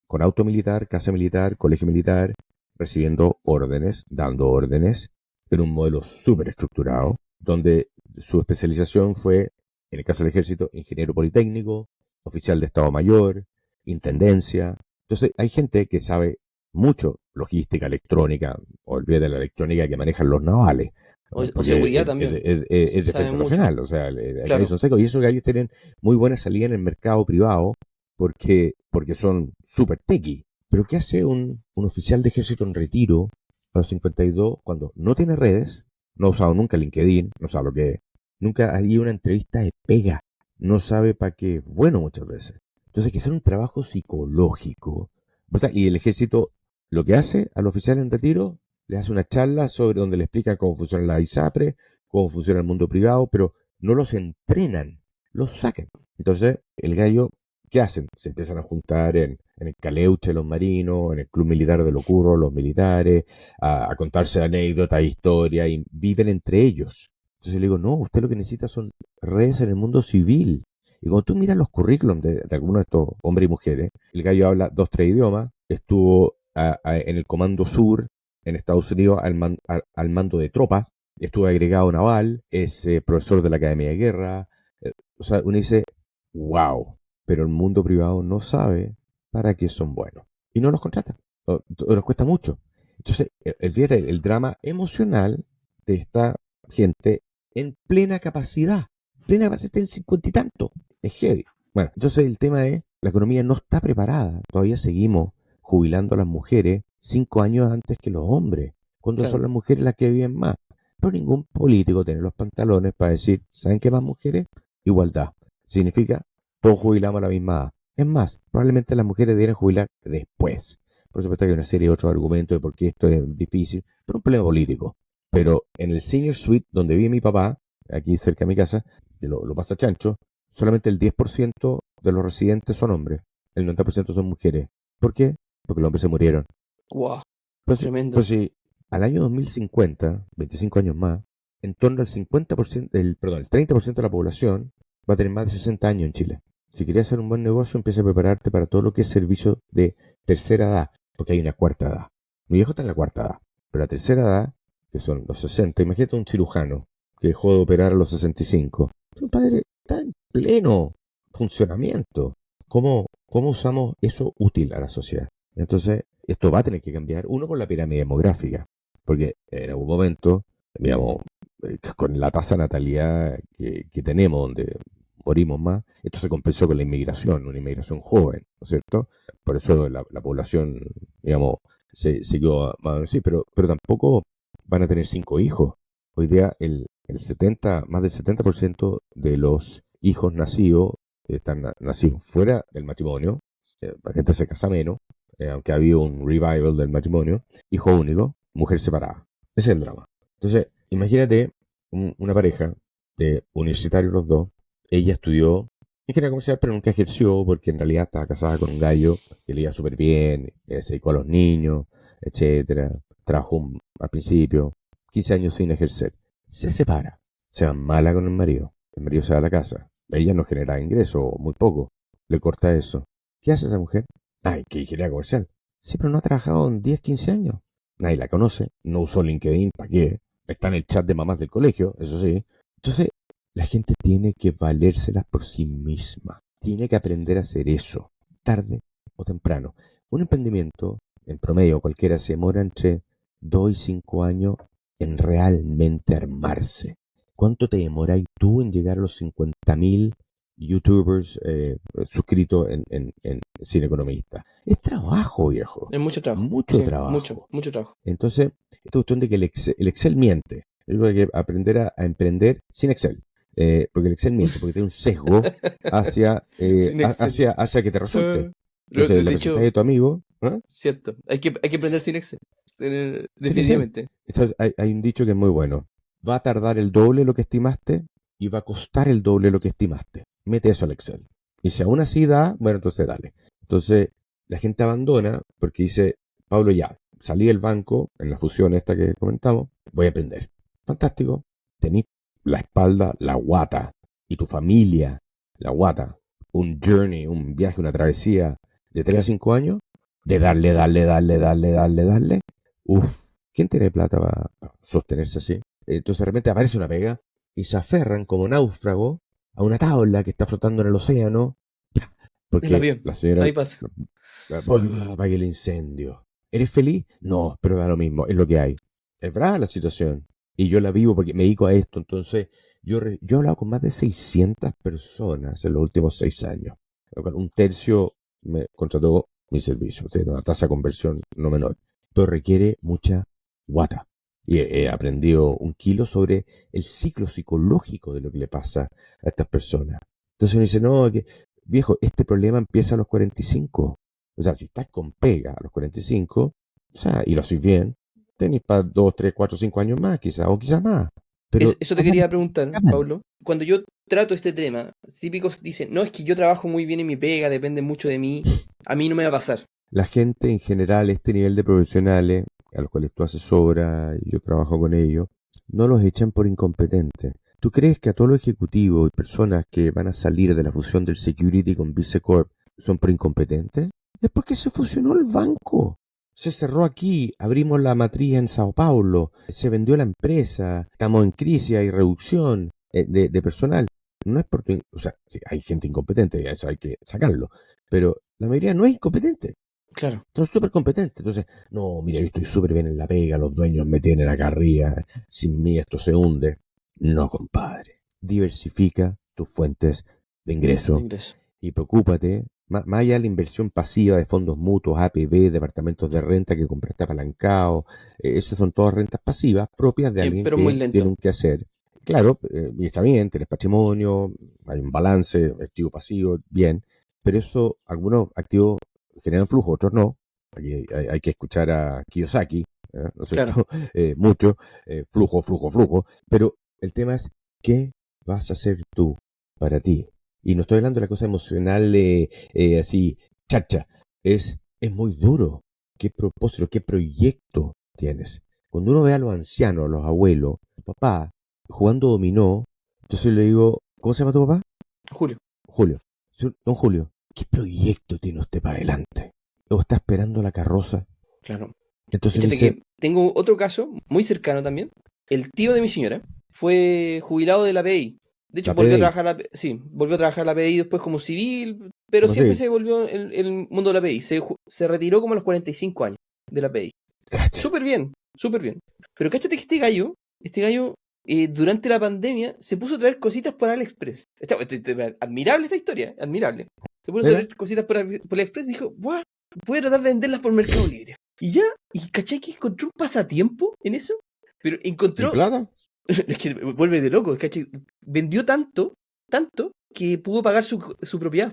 con auto militar, casa militar, colegio militar, recibiendo órdenes, dando órdenes, en un modelo súper estructurado, donde su especialización fue, en el caso del ejército, ingeniero politécnico, oficial de Estado Mayor, intendencia. Entonces hay gente que sabe mucho logística electrónica, olvídate de la electrónica que manejan los navales. O seguridad también. Es defensa nacional, o sea, claro. son secos. Y esos gallos tienen muy buena salida en el mercado privado porque son súper techy, Pero ¿qué hace un oficial de ejército en retiro a los 52 cuando no tiene redes, no ha usado nunca LinkedIn, no sabe lo que es, nunca ha ido a una entrevista de pega, no sabe para qué es bueno muchas veces? Entonces hay que hacer un trabajo psicológico. Y el ejército lo que hace al oficial en retiro, le hace una charla sobre donde le explica cómo funciona la ISAPRE, cómo funciona el mundo privado, pero no los entrenan, los sacan. Entonces el gallo, ¿qué hacen? Se empiezan a juntar en el Caleuche los marinos, en el Club Militar de Locurro los militares, a contarse anécdotas, historias, y viven entre ellos. Entonces le digo, no, usted lo que necesita son redes en el mundo civil. Y cuando tú miras los currículums de algunos de estos hombres y mujeres, el gallo habla 2, 3 idiomas, estuvo en el Comando Sur, en Estados Unidos, al mando de tropa, estuvo agregado naval, es profesor de la Academia de Guerra. O sea, uno dice, wow, pero el mundo privado no sabe para qué son buenos. Y no los contratan. Nos cuesta mucho. Entonces, fíjate, el drama emocional de esta gente en plena capacidad. Plena capacidad en 50 y tanto. Es heavy. Bueno, entonces el tema es, la economía no está preparada. Todavía seguimos jubilando a las mujeres 5 años antes que los hombres, cuando son Claro. las mujeres las que viven más. Pero ningún político tiene los pantalones para decir, ¿saben qué más mujeres? Igualdad. Significa, todos jubilamos a la misma edad. Es más, probablemente las mujeres debieran jubilar después. Por supuesto que hay una serie de otros argumentos de por qué esto es difícil, pero un problema político. Pero en el senior suite donde vive mi papá, aquí cerca de mi casa, que lo pasa chancho, solamente el 10% de los residentes son hombres, el 90% son mujeres. ¿Por qué? Porque los hombres se murieron. Wow, Pero tremendo. si al año 2050, 25 años más, en torno al 50%, el 30% de la población va a tener más de 60 años en Chile. Si quieres hacer un buen negocio, empieza a prepararte para todo lo que es servicio de tercera edad, porque hay una cuarta edad. Mi viejo está en la cuarta edad, pero la tercera edad, que son los 60, imagínate un cirujano que dejó de operar a los 65. Tu padre está en pleno funcionamiento. ¿Cómo usamos eso útil a la sociedad? Entonces, esto va a tener que cambiar, uno por la pirámide demográfica, porque en algún momento, digamos, con la tasa de natalidad que tenemos, donde morimos más, esto se compensó con la inmigración, una inmigración joven, ¿no es cierto? Por eso la población, digamos, se quedó más así, pero tampoco van a tener 5 hijos. Hoy día más del 70% de los hijos nacidos están nacidos fuera del matrimonio, la gente se casa menos, aunque ha habido un revival del matrimonio, hijo único, mujer separada. Ese es el drama. Entonces, imagínate una pareja de universitarios los dos. Ella estudió ingeniería comercial, pero nunca ejerció porque en realidad estaba casada con un gallo que le iba súper bien, se dedicó a los niños, etcétera. Trabajó al principio, 15 años sin ejercer. Se separa, se va mala con el marido se va a la casa. Ella no genera ingreso, muy poco, le corta eso. ¿Qué hace esa mujer? Ay, que ingeniería comercial. Sí, pero no ha trabajado en 10, 15 años. Nadie la conoce, no usó LinkedIn, ¿para qué? Está en el chat de mamás del colegio, eso sí. Entonces, la gente tiene que valérselas por sí misma. Tiene que aprender a hacer eso, tarde o temprano. Un emprendimiento, en promedio cualquiera, se demora entre 2 y 5 años en realmente armarse. ¿Cuánto te demoras tú en llegar a los 50.000 youtubers suscritos en Cine Economista? Es trabajo, viejo. Es mucho trabajo. Mucho Sí, trabajo. mucho trabajo. Entonces, esta cuestión de que el Excel miente. Hay que aprender a emprender sin Excel. Porque el Excel miente, porque tiene un sesgo Sin Excel. hacia que te resulte. Pero, Entonces, de le hecho, presentáis a tu amigo, ¿ah? cierto. Hay que aprender sin Excel. Sin Excel. Definitivamente. Entonces, hay un dicho que es muy bueno. Va a tardar el doble lo que estimaste y va a costar el doble lo que estimaste. Mete eso al Excel. Y si aún así da, bueno, entonces dale. Entonces, la gente abandona porque dice, Pablo, ya, salí del banco en la fusión esta que comentamos, voy a aprender. Fantástico. Tenís la espalda, la guata, y tu familia, la guata, un journey, un viaje, una travesía de 3 a 5 años, de darle. Uf, ¿quién tiene plata para sostenerse así? Entonces de repente aparece una pega y se aferran como náufragos a una tabla que está flotando en el océano. El Porque avión. la señora Ahí pasa. apague el incendio. ¿Eres feliz? No, pero da lo mismo, es lo que hay. Es verdad la situación. Y yo la vivo porque me dedico a esto. Entonces, yo he hablado con más de 600 personas en los últimos 6 años. Un tercio me contrató mi servicio. O sea, una tasa de conversión no menor. Pero requiere mucha guata. Y he aprendido un kilo sobre el ciclo psicológico de lo que le pasa a estas personas. Entonces uno dice, no, que, viejo, este problema empieza a los 45. O sea, si estás con pega a los 45, o sea, y lo haces bien, tenés para 2, 3, 4, 5 años más, quizás, o quizás más. Pero Eso te quería preguntar, Pablo. Cuando yo trato este tema, típicos dicen, no, es que yo trabajo muy bien en mi pega, depende mucho de mí, a mí no me va a pasar. la gente en general, este nivel de profesionales, a los cuales tú asesoras y yo trabajo con ellos, no los echan por incompetentes. ¿Tú crees que a todos los ejecutivos y personas que van a salir de la fusión del security con Vicecorp son por incompetentes? Es porque se fusionó el banco. Se cerró aquí, abrimos la matriz en Sao Paulo, se vendió la empresa, estamos en crisis, hay reducción de personal. No es porque, o sea, sí, hay gente incompetente, eso hay que sacarlo, pero la mayoría no es incompetente. Claro. Son súper competentes. Entonces, no, mira, yo estoy súper bien en la pega, los dueños me tienen acá arriba, sin mí esto se hunde. No, compadre. Diversifica tus fuentes de ingreso y preocúpate, más allá de la inversión pasiva de fondos mutuos, APB, departamentos de renta que compraste apalancado, eso son todas rentas pasivas propias de alguien pero muy que lento. tiene un quehacer. Claro, y está bien, tienes patrimonio, hay un balance, activo pasivo, bien, pero eso, algunos activos generan flujo, otros no. Aquí hay que escuchar a Kiyosaki, ¿no es cierto? Claro. Mucho, flujo, flujo, flujo, pero el tema es, ¿qué vas a hacer tú para ti? Y no estoy hablando de la cosa emocional así, chacha. Es muy duro. ¿Qué propósito, qué proyecto tienes? Cuando uno ve a los ancianos, a los abuelos, a tu papá, jugando dominó, entonces le digo, ¿cómo se llama tu papá? Julio. Julio. Don Julio, ¿qué proyecto tiene usted para adelante? ¿O está esperando la carroza? Claro. Entonces Fíjate dice, que tengo otro caso muy cercano también. El tío de mi señora fue jubilado de la PDI. De hecho, la volvió a PDI, trabajar sí, volvió a trabajar la PDI después como civil, pero como siempre se se volvió el mundo de la PDI. Se retiró como a los 45 años de la PDI. cacha, Súper bien, súper bien. Pero cáchate que este gallo, durante la pandemia, se puso a traer cositas por AliExpress. Admirable esta historia, admirable. Se puso a mira, traer cositas por AliExpress y dijo, ¡buah! Voy a tratar de venderlas por Mercado Libre. Y ya, y caché que encontró un pasatiempo en eso, pero ¿y encontró, plata? es que me vuelve de loco, caché, vendió tanto, que pudo pagar su propiedad,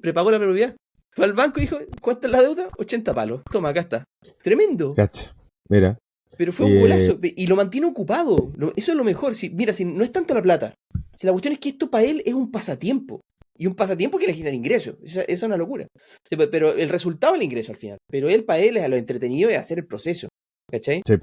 prepagó la propiedad. Fue al banco y dijo, ¿cuánto es la deuda? 80 palos. Toma, acá está. Tremendo. Cacha, mira, Pero fue un eh, golazo. Y lo mantiene ocupado. Eso es lo mejor. Mira, si no es tanto la plata. Si la cuestión es que esto para él es un pasatiempo. Y un pasatiempo que le genera ingresos. Esa es una locura. Pero el resultado es el ingreso al final. Pero él para él es a lo entretenido de hacer el proceso. ¿Cachai? sí.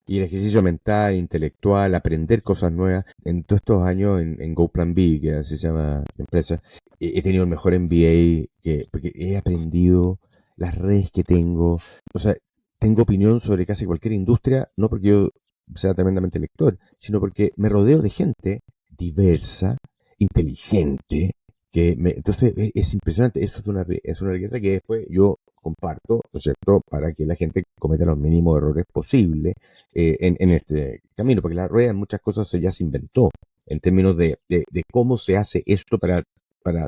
Y el ejercicio mental, intelectual, aprender cosas nuevas. En todos estos años en GoPlan B, que así se llama la empresa, he tenido el mejor MBA porque he aprendido las redes que tengo. O sea, tengo opinión sobre casi cualquier industria, no porque yo sea tremendamente lector, sino porque me rodeo de gente diversa, inteligente, entonces es impresionante. Eso es una riqueza que después yo comparto, ¿no es cierto?, para que la gente cometa los mínimos errores posibles en este camino, porque la rueda en muchas cosas ya se inventó en términos de cómo se hace esto para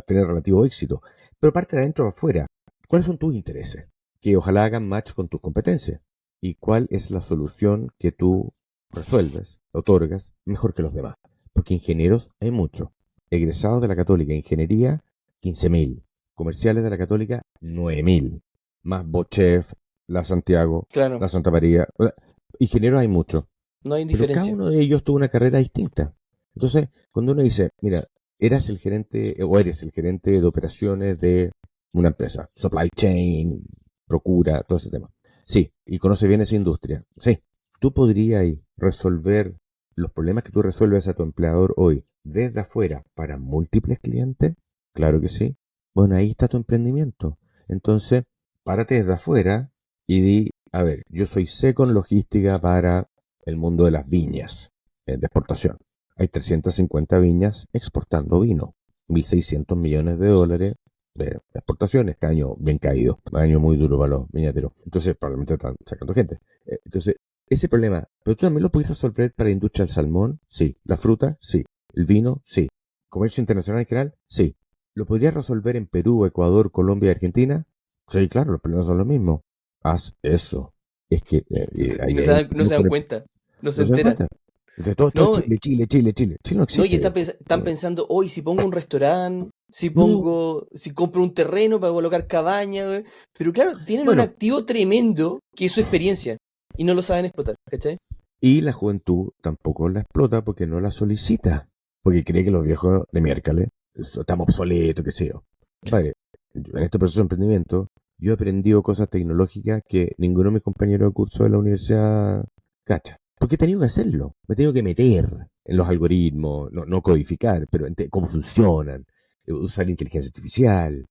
tener relativo éxito. Pero parte de adentro a afuera. ¿Cuáles son tus intereses? Que ojalá hagan match con tus competencias. ¿Y cuál es la solución que tú resuelves, otorgas, mejor que los demás? Porque ingenieros hay muchos. Egresados de la Católica, ingeniería, 15.000. Comerciales de la Católica, 9.000. Más Bochef, la Santiago, Claro. la Santa María. O sea, ingenieros hay muchos, No hay pero cada diferencia. uno de ellos tuvo una carrera distinta. Entonces, cuando uno dice, mira, eras el gerente o eres el gerente de operaciones de una empresa, supply chain, procura, todo ese tema. Sí, y conoce bien esa industria. Sí, tú podrías resolver los problemas que tú resuelves a tu empleador hoy desde afuera para múltiples clientes. Claro que sí. Bueno, ahí está tu emprendimiento. Entonces, párate desde afuera y di, a ver, yo soy seco en logística para el mundo de las viñas de exportación. Hay 350 viñas exportando vino, 1.600 millones de dólares de exportación. Este año bien caído, un año muy duro para los viñateros. Entonces, probablemente están sacando gente. Entonces, ese problema, pero tú también lo puedes resolver para la industria del salmón, sí. La fruta, sí. El vino, sí. Comercio internacional en general, sí. ¿Lo podrías resolver en Perú, Ecuador, Colombia y Argentina? Sí, claro, los problemas son los mismos. Haz eso. Es que Y ahí no hay un no se dan núcleo. cuenta, no se No se dan enteran. cuenta. Entonces, todo No, Chile, Chile, Chile, Chile. Chile no no, y existe. están pensando, hoy si pongo un restaurante, No. si compro un terreno para colocar cabaña, güey. Pero claro, tienen un Bueno, activo tremendo que es su experiencia y no lo saben explotar, ¿cachai? y la juventud tampoco la explota porque no la solicita. Porque cree que los viejos de miércoles estamos obsoletos, qué sé yo. Padre, en este proceso de emprendimiento, yo he aprendido cosas tecnológicas que ninguno de mis compañeros de curso de la universidad cacha. Porque he tenido que hacerlo. Me he tenido que meter en los algoritmos, no codificar, pero cómo funcionan. Usar inteligencia artificial,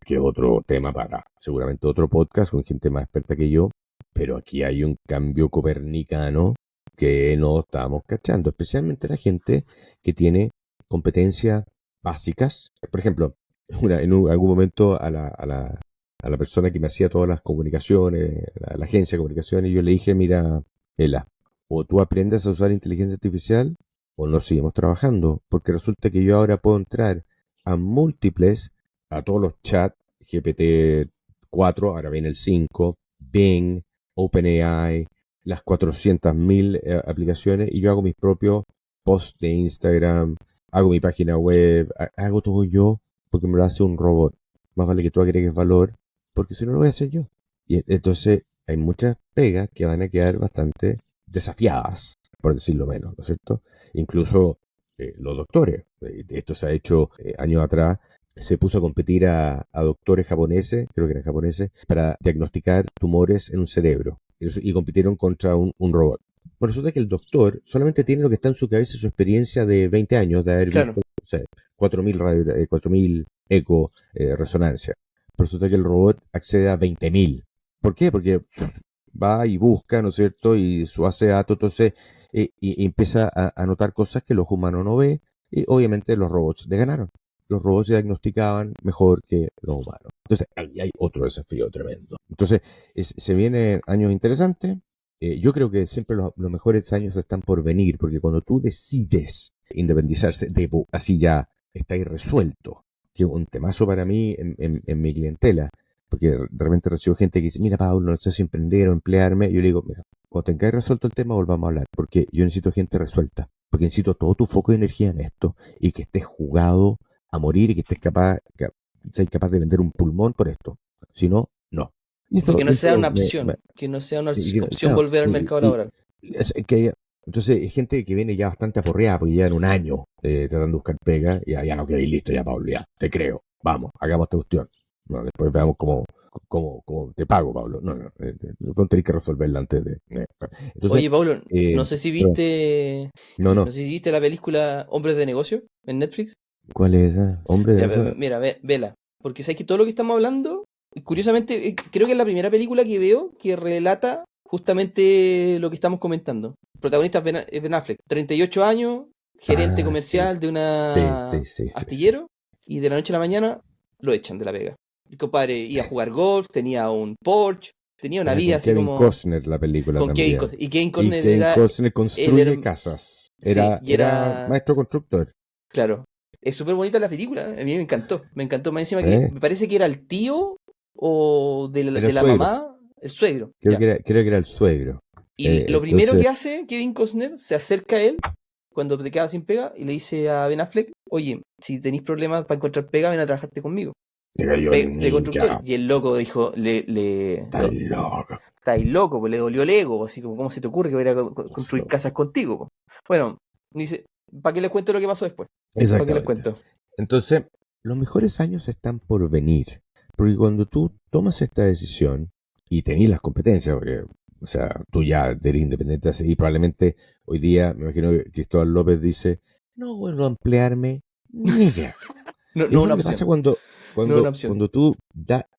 que es otro tema para seguramente otro podcast con gente más experta que yo. Pero aquí hay un cambio copernicano que no estamos cachando, especialmente la gente que tiene competencias básicas. Por ejemplo, algún momento a la persona que me hacía todas las comunicaciones, la agencia de comunicaciones, yo le dije, mira, Ela, o tú aprendes a usar inteligencia artificial o no seguimos trabajando, porque resulta que yo ahora puedo entrar a múltiples, a todos los chats, GPT-4, ahora viene el 5, Bing, OpenAI, las 400.000 aplicaciones y yo hago mis propios posts de Instagram, hago mi página web, hago todo yo porque me lo hace un robot. Más vale que tú agregues valor porque si no lo voy a hacer yo. Y entonces hay muchas pegas que van a quedar bastante desafiadas, por decirlo menos, ¿no es cierto? Incluso los doctores. Esto se ha hecho años atrás. Se puso a competir a doctores japoneses, creo que eran japoneses, para diagnosticar tumores en un cerebro. Y compitieron contra un robot. Bueno, resulta que el doctor solamente tiene lo que está en su cabeza, su experiencia de 20 años, de haber Claro. visto, no sé, 4.000 eco resonancia. Pero resulta que el robot accede a 20.000. ¿Por qué? Porque va y busca, ¿no es cierto? Y su base de datos, entonces, y empieza a notar cosas que los humanos no ven. Y obviamente los robots le ganaron. Los robots se diagnosticaban mejor que los humanos. Entonces, ahí hay otro desafío tremendo. Entonces, se vienen años interesantes. Yo creo que siempre los mejores años están por venir, porque cuando tú decides independizarse, así ya está irresuelto, que es un temazo para mí en mi clientela, porque de repente recibo gente que dice, mira Pablo, no sé si emprender o emplearme, yo le digo, mira, cuando tengáis resuelto el tema volvamos a hablar, porque yo necesito gente resuelta, porque necesito todo tu foco de energía en esto, y que estés jugado a morir y que estés seas capaz de vender un pulmón por esto, si no, no. Y Y que no sea eso una opción, que no sea una opción claro, volver al mercado laboral. entonces hay gente que viene ya bastante aporreada porque llevan un año tratando de buscar pega y ya no quedéis listo ya, Pablo, ya, te creo, vamos, hagamos esta cuestión. No, después veamos cómo te pago, Pablo. No tenéis que resolverla antes de. Entonces, Oye, Pablo, perdón, no no. sé si viste la película Hombres de Negocio en Netflix. ¿Cuál es esa? Hombre de Mira, esa. mira, vela. Porque sabes que todo lo que estamos hablando, curiosamente, creo que es la primera película que veo que relata justamente lo que estamos comentando. El protagonista es Ben Affleck, 38 años, gerente Ah, sí, comercial de sí, sí, una sí, sí, sí. astillero, y de la noche a la mañana lo echan de la pega. El compadre iba a jugar golf, tenía un Porsche, tenía una Era vida con así Kevin como Costner la película con Kevin también. Costner. Y Kevin Y Costner Kevin era Costner el construye casas. sí, y Era era maestro constructor. claro. Es súper bonita la película, a mí me encantó. Me encantó más encima que ¿Eh? me parece que era el tío o Era de el la suegro. mamá, el suegro, Creo ya. que era el suegro. Y lo primero Entonces, que hace Kevin Costner, se acerca a él cuando te quedas sin pega y le dice a Ben Affleck, oye, si tenéis problemas para encontrar pega, ven a trabajarte conmigo. digo yo, De constructor. ninja. Y el loco dijo, Está loco. está ahí loco, pues le dolió el ego, así como, ¿cómo se te ocurre que voy a construir casas contigo? Po?". Bueno, dice, ¿para qué les cuento lo que pasó después? ¿Para qué les Exactamente. cuento? Entonces, los mejores años están por venir. Porque cuando tú tomas esta decisión y tenés las competencias, porque, o sea, tú ya eres independiente así, y probablemente hoy día, me imagino que Cristóbal López dice, no vuelvo a emplearme, nigga. No, Eso no es una lo que pasa opción. cuando, No una cuando, opción. cuando tú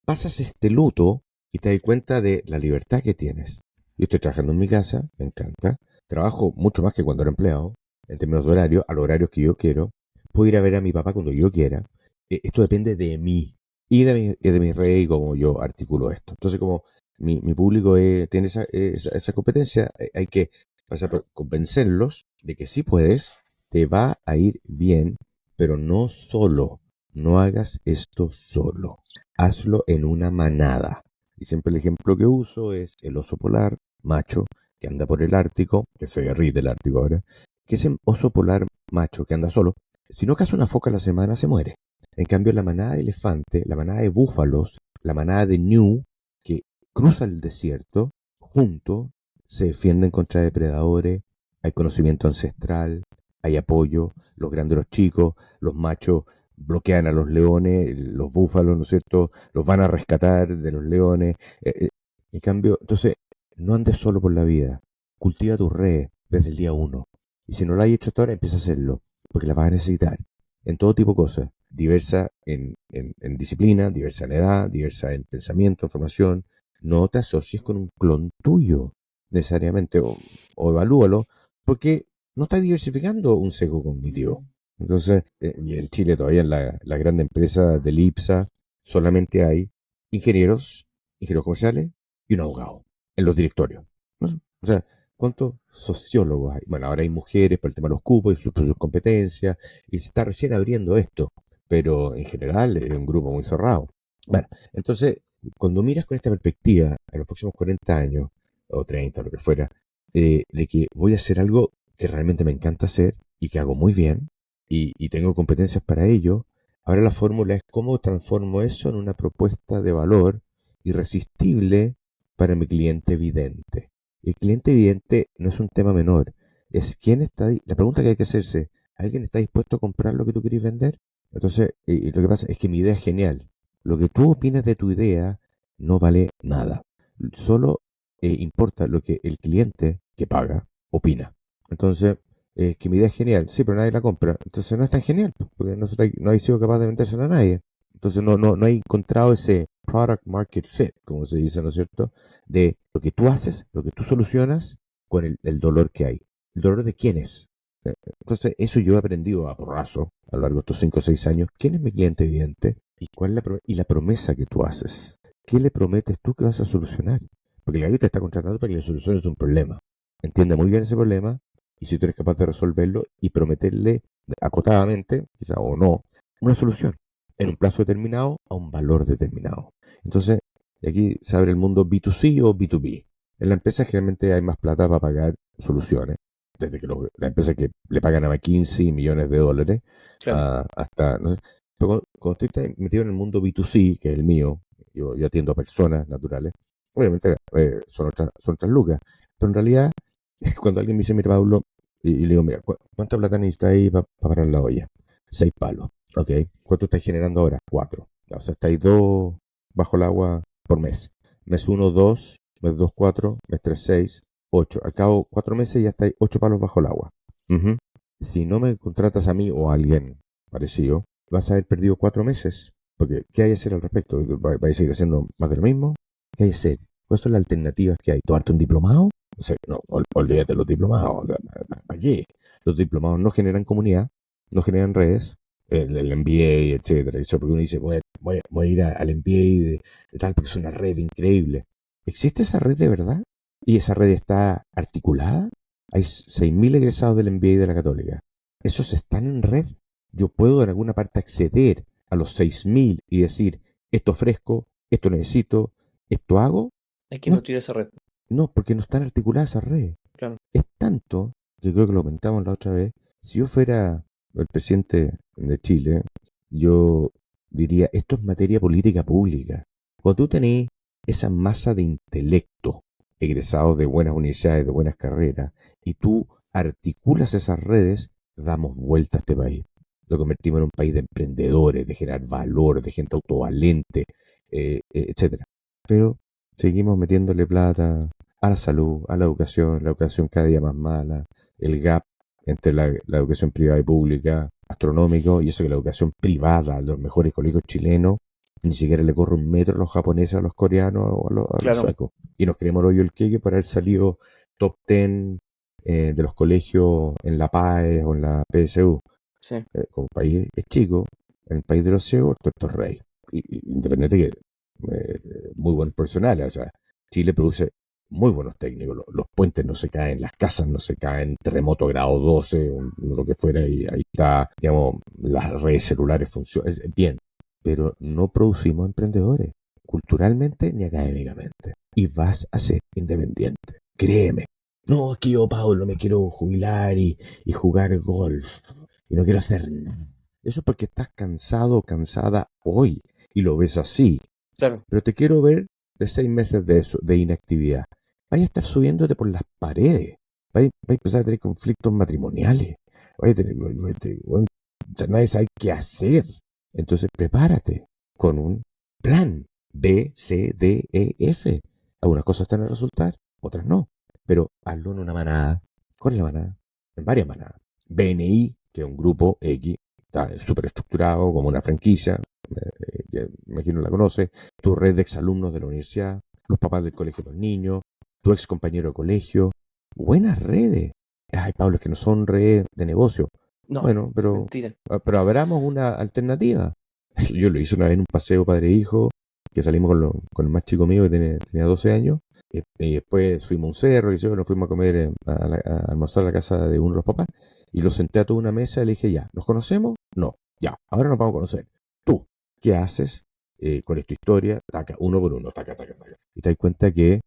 pasas este luto y te das cuenta de la libertad que tienes. Yo estoy trabajando en mi casa, me encanta. Trabajo mucho más que cuando era empleado, en términos de horario, a los horarios que yo quiero. Puedo ir a ver a mi papá cuando yo quiera. Esto depende de mí y de mi rey y cómo yo articulo esto. Entonces, como mi público tiene esa competencia, hay que pasar por convencerlos de que sí puedes, te va a ir bien, pero no solo. no hagas esto solo, hazlo en una manada. Y siempre el ejemplo que uso es el oso polar, macho, que anda por el Ártico, que se derrite el Ártico ahora, que ese oso polar macho que anda solo, si no caza una foca a la semana se muere. En cambio, la manada de elefante, la manada de búfalos, la manada de ñu, que cruza el desierto, juntos, se defienden contra depredadores, hay conocimiento ancestral, hay apoyo, los grandes los chicos, los machos bloquean a los leones, los búfalos, ¿no es cierto? Los van a rescatar de los leones. En cambio, entonces, no andes solo por la vida, cultiva tus redes desde el día uno. Y si no lo has hecho hasta ahora, empieza a hacerlo, porque la vas a necesitar en todo tipo de cosas, diversa en disciplina, diversa en edad, diversa en pensamiento, en formación. No te asocies con un clon tuyo, necesariamente, o evalúalo, porque no estás diversificando un sesgo cognitivo. Entonces, y en Chile todavía en la gran empresa del IPSA solamente hay ingenieros, ingenieros comerciales y un abogado en los directorios. ¿No? O sea, ¿cuántos sociólogos hay? Bueno, ahora hay mujeres por el tema de los cupos y sus competencias, y se está recién abriendo esto, pero en general es un grupo muy cerrado. Bueno, entonces, cuando miras con esta perspectiva a los próximos 40 años, o 30, lo que fuera, de que voy a hacer algo que realmente me encanta hacer y que hago muy bien, y tengo competencias para ello, ahora la fórmula es cómo transformo eso en una propuesta de valor irresistible para mi cliente vidente. El cliente vidente no es un tema menor, es quién está, la pregunta que hay que hacerse, ¿alguien está dispuesto a comprar lo que tú querés vender? Entonces, lo que pasa es que mi idea es genial. Lo que tú opinas de tu idea no vale nada. Solo importa lo que el cliente que paga opina. Entonces, que mi idea es genial, sí, pero nadie la compra. Entonces no es tan genial, porque no hay sido capaz de vendérsela a nadie. Entonces no hay encontrado ese product market fit, como se dice, ¿no es cierto? De lo que tú haces, lo que tú solucionas con el dolor que hay. ¿El dolor de quién es? Entonces, eso yo he aprendido a porrazo a lo largo de estos 5 o 6 años. ¿Quién es mi cliente evidente? ¿Y cuál es la promesa que tú haces? ¿Qué le prometes tú que vas a solucionar? Porque la vida te está contratando para que le soluciones un problema. Entiende muy bien ese problema y si tú eres capaz de resolverlo y prometerle acotadamente, quizá o no, una solución en un plazo determinado a un valor determinado. Entonces, aquí se abre el mundo B2C o B2B. En la empresa generalmente hay más plata para pagar soluciones desde que las empresas que le pagan a McKinsey millones de dólares hasta, no sé, pero cuando estoy metido en el mundo B2C, que es el mío, yo atiendo a personas naturales, obviamente son otras lucas, pero en realidad, cuando alguien me dice, mira, Pablo, y le digo, mira, ¿cuánta plata necesitas ahí para parar la olla? 6 palos, ¿ok? ¿Cuánto estáis generando ahora? 4. O sea, estáis 2 bajo el agua por mes. Mes uno 2, mes 2 4, mes 3 6, 8. Al cabo 4 meses ya estáis 8 palos bajo el agua. Ujú. Si no me contratas a mí o a alguien parecido, vas a haber perdido 4 meses. Porque, ¿qué hay que hacer al respecto? ¿Vais a seguir haciendo más de lo mismo? ¿Qué hay que hacer? ¿Cuáles son las alternativas que hay? ¿Tomarte un diplomado? O sea, no, olvídate de los diplomados. O sea, ¿para qué? Los diplomados no generan comunidad, no generan redes, el MBA, etcétera. Eso porque uno dice, voy a ir al MBA de tal, porque es una red increíble. ¿Existe esa red de verdad? ¿Y esa red está articulada? Hay 6.000 egresados del MBA de la Católica. ¿Esos están en red? Yo puedo en alguna parte acceder a los 6.000 y decir, esto ofrezco, esto necesito, esto hago. Hay que No, nutrir esa red. no, porque no están articuladas esas redes. Claro. Es tanto, que creo que lo comentamos la otra vez, si yo fuera el presidente de Chile, yo diría, esto es materia política pública. Cuando tú tenés esa masa de intelecto egresados de buenas universidades, de buenas carreras, y tú articulas esas redes, damos vuelta a este país. Lo convertimos en un país de emprendedores, de generar valor, de gente autovalente, etcétera. Pero seguimos metiéndole plata a la salud, a la educación cada día más mala, el gap entre la educación privada y pública, astronómico, y eso que la educación privada, los mejores colegios chilenos, ni siquiera le corre un metro a los japoneses, a los coreanos, o a los suecos. Y nos creemos el hoyo el queque por haber salido top 10 de los colegios en la PAE o en la PSU. Sí. Como el país es chico, en el país de los ciegos, esto es rey. Independiente que muy buenos profesionales, o sea, Chile produce muy buenos técnicos, los puentes no se caen, las casas no se caen, terremoto grado 12, lo que fuera, y ahí está, digamos, las redes celulares funcionan, bien, pero no producimos emprendedores, culturalmente ni académicamente, y vas a ser independiente, créeme. No, es que yo, Pablo, me quiero jubilar y jugar golf, y no quiero hacer nada. Eso es porque estás cansado o cansada hoy, y lo ves así. Claro. Pero te quiero ver de 6 meses de eso, de inactividad. Vaya a estar subiéndote por las paredes. Vaya a empezar a tener conflictos matrimoniales. Vaya a tener, bueno, nadie sabe qué hacer. Entonces prepárate con un plan B, C, D, E, F. Algunas cosas están a resultar, otras no. Pero hazlo en una manada. ¿Cuál es la manada? En varias manadas. BNI, que es un grupo X, está súper estructurado como una franquicia. Imagino la conoce. Tu red de exalumnos de la universidad, los papás del colegio de los niños, tu ex compañero de colegio. Buenas redes. Ay, Pablo, es que no son redes de negocio. No, Bueno, mentira. pero abramos una alternativa. Yo lo hice una vez en un paseo padre-hijo, que salimos con el más chico mío que tenía 12 años. Y después fuimos a un cerro y nos fuimos a comer, a almorzar a la casa de uno de los papás. Y lo senté a toda una mesa y le dije, ya, ¿nos conocemos? No, ya, ahora nos vamos a conocer. Tú, ¿qué haces con esta historia? Taca, uno por uno, taca, taca, taca. Y te das cuenta que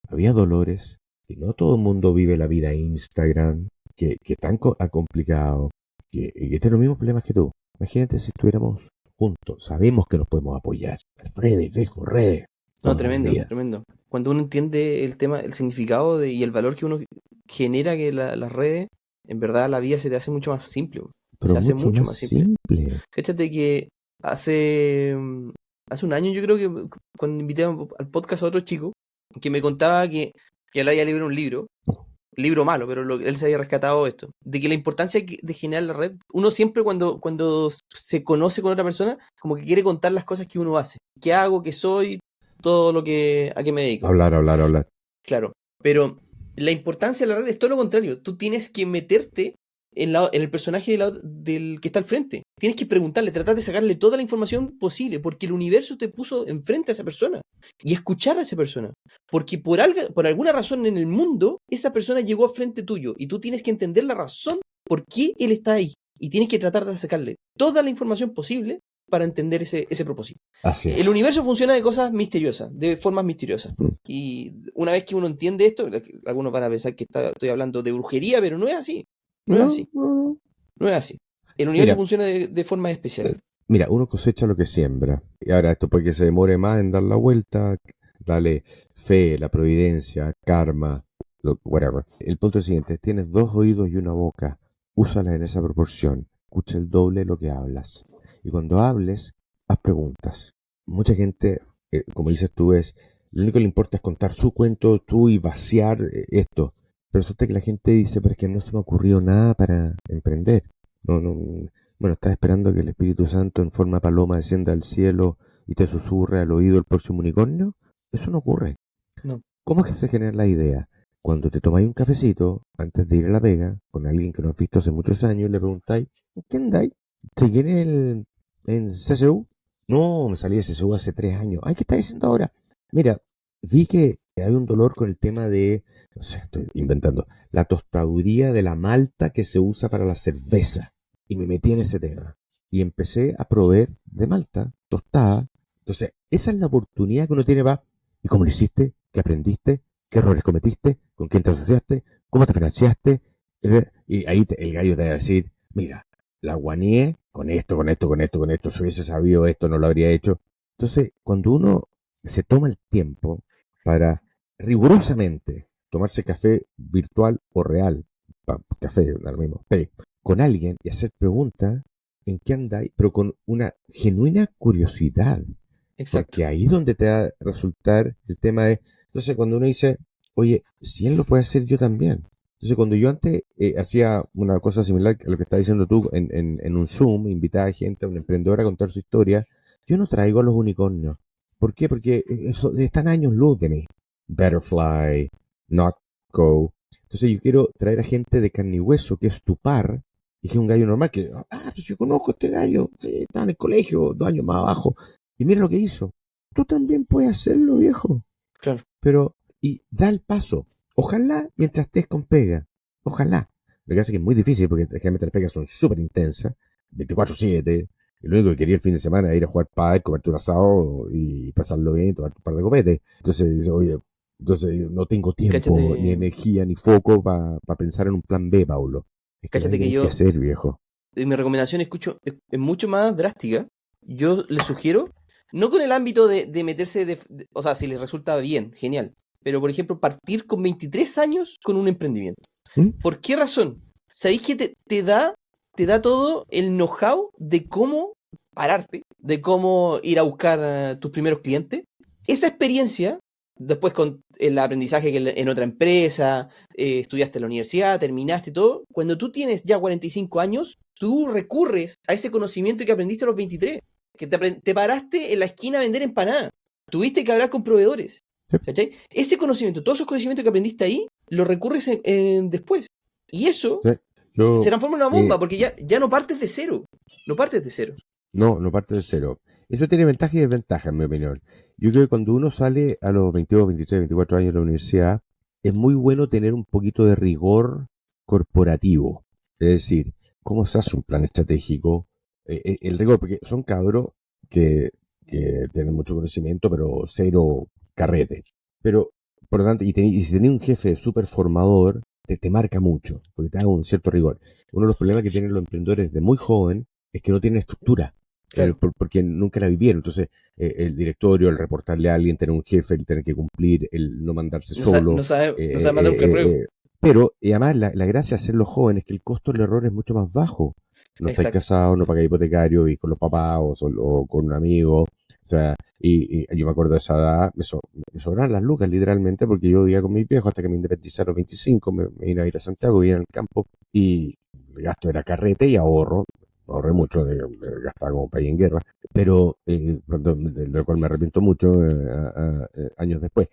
había dolores, que no todo el mundo vive la vida Instagram, que es tan complicado, que tiene los mismos problemas que tú. Imagínate si estuviéramos juntos, sabemos que nos podemos apoyar. Redes, viejo, redes. No, Toda la tremendo, vida. tremendo. Cuando uno entiende el tema, el significado y el valor que uno genera que las redes, en verdad la vida se te hace mucho más simple. Pero Se hace mucho mucho más más simple. simple. Fíjate que hace un año yo creo que cuando invité al podcast a otro chico que me contaba que él había leído un libro malo, pero él se había rescatado esto, de que la importancia de generar la red, uno siempre cuando se conoce con otra persona, como que quiere contar las cosas que uno hace, qué hago, qué soy, todo lo que a qué me dedico. Hablar. Claro, pero la importancia de la red es todo lo contrario, tú tienes que meterte en el personaje del que está al frente. Tienes que preguntarle, tratar de sacarle toda la información posible, porque el universo te puso enfrente a esa persona y escuchar a esa persona. Porque por alguna razón en el mundo, esa persona llegó al frente tuyo y tú tienes que entender la razón por qué él está ahí. Y tienes que tratar de sacarle toda la información posible para entender ese propósito. Así es. El universo funciona de cosas misteriosas, de formas misteriosas. Y una vez que uno entiende esto, algunos van a pensar que estoy hablando de brujería, pero no es así. No es así. No es así. El universo Mira, funciona de formas especiales. Mira, uno cosecha lo que siembra. Y ahora esto puede que se demore más en dar la vuelta, dale fe, la providencia, karma, whatever. El punto es el siguiente, tienes 2 oídos y una boca, úsalas en esa proporción, escucha el doble de lo que hablas. Y cuando hables, haz preguntas. Mucha gente, como dices tú, lo único que le importa es contar su cuento tú y vaciar esto. Pero resulta que la gente dice, pero es que no se me ha ocurrido nada para emprender. Bueno, estás esperando que el Espíritu Santo en forma paloma descienda al cielo y te susurre al oído el próximo unicornio. Eso no ocurre. No. ¿Cómo es que se genera la idea? Cuando te tomáis un cafecito antes de ir a la pega con alguien que no has visto hace muchos años y le preguntáis, ¿en qué andáis? ¿Seguís en CSU? No, me salí de CSU hace 3 años. Ay, ¿qué estás diciendo ahora? Mira, vi que hay un dolor con el tema de, no sé, estoy inventando, la tostaduría de la malta que se usa para la cerveza. Y me metí en ese tema. Y empecé a proveer de malta tostada. Entonces, esa es la oportunidad que uno tiene para, ¿y cómo lo hiciste? ¿Qué aprendiste? ¿Qué errores cometiste? ¿Con quién te asociaste? ¿Cómo te financiaste? Y ahí el gallo te va a decir, mira, la guaneé con esto, con esto, con esto, con esto. Si hubiese sabido esto, no lo habría hecho. Entonces, cuando uno se toma el tiempo para rigurosamente tomarse café virtual o real, café, lo mismo, té, con alguien y hacer preguntas en qué andáis, pero con una genuina curiosidad. Exacto. Porque ahí es donde te va a resultar el tema de... Entonces, cuando uno dice, oye, si él lo puede hacer, yo también. Entonces, cuando yo antes hacía una cosa similar a lo que estás diciendo tú en un Zoom, invitaba a gente, a un emprendedor a contar su historia, yo no traigo a los unicornios. ¿Por qué? Porque están años luz de mí. Betterfly, Notco. Entonces, yo quiero traer a gente de carne y hueso, que es tu par, y que es un gallo normal, que, yo conozco a este gallo, sí, estaba en el colegio, 2 años más abajo, y mira lo que hizo. Tú también puedes hacerlo, viejo. Claro. Pero, y da el paso. Ojalá mientras estés con pega. Ojalá. Lo que pasa es que es muy difícil porque generalmente las pegas son súper intensas, 24/7. Y lo único que quería el fin de semana era ir a jugar pádel, comerte un asado y pasarlo bien, tomar un par de copetes. Entonces dice, oye, no tengo tiempo, ni Cáchate, energía, ni foco para pensar en un plan B, Paulo. Es que cáchate nadie que tenés que yo, hacer, viejo. mi recomendación es mucho más drástica. Yo les sugiero, no con el ámbito de meterse, o sea, si les resulta bien, genial. Pero, por ejemplo, partir con 23 años con un emprendimiento. ¿Mm? ¿Por qué razón? ¿Sabéis que te da todo el know-how de cómo pararte, de cómo ir a buscar a tus primeros clientes? Esa experiencia, después con el aprendizaje en otra empresa, estudiaste en la universidad, terminaste y todo, cuando tú tienes ya 45 años, tú recurres a ese conocimiento que aprendiste a los 23, que te paraste en la esquina a vender empanadas, tuviste que hablar con proveedores, Sí, ¿cachai? Ese conocimiento, todos esos conocimientos que aprendiste ahí, lo recurres después. Y eso sí. se Yo, transforma en una bomba, eh, porque ya no partes de cero. No partes de cero. no parte de cero. Eso tiene ventajas y desventajas, en mi opinión. Yo creo que cuando uno sale a los 22, 23, 24 años de la universidad, es muy bueno tener un poquito de rigor corporativo. Es decir, cómo se hace un plan estratégico. El rigor, porque son cabros que, que tienen mucho conocimiento, pero cero carrete. Pero, por lo tanto, y si tenés un jefe súper formador, te marca mucho, porque te da un cierto rigor. Uno de los problemas que tienen los emprendedores de muy joven es que no tienen estructura, Claro. porque nunca la vivieron. Entonces, el directorio, el reportarle a alguien, tener un jefe, el tener que cumplir, el no mandarse No, no solo. sabe, no eh, sabe mandar un eh, correo. pero, y además, la gracia de hacerlo joven es que el costo del error es mucho más bajo. No estáis Exacto. casados, no pagáis hipotecario, y con los papás o con un amigo. O sea, y yo me acuerdo de esa edad, me sobraban las lucas literalmente, porque yo vivía con mis viejos hasta que me independicé a los 25, me vine a ir a Santiago, vivía en el campo, y el gasto era carrete y ahorro. Ahorré mucho, gastaba como país en guerra, pero de lo cual me arrepiento mucho años después.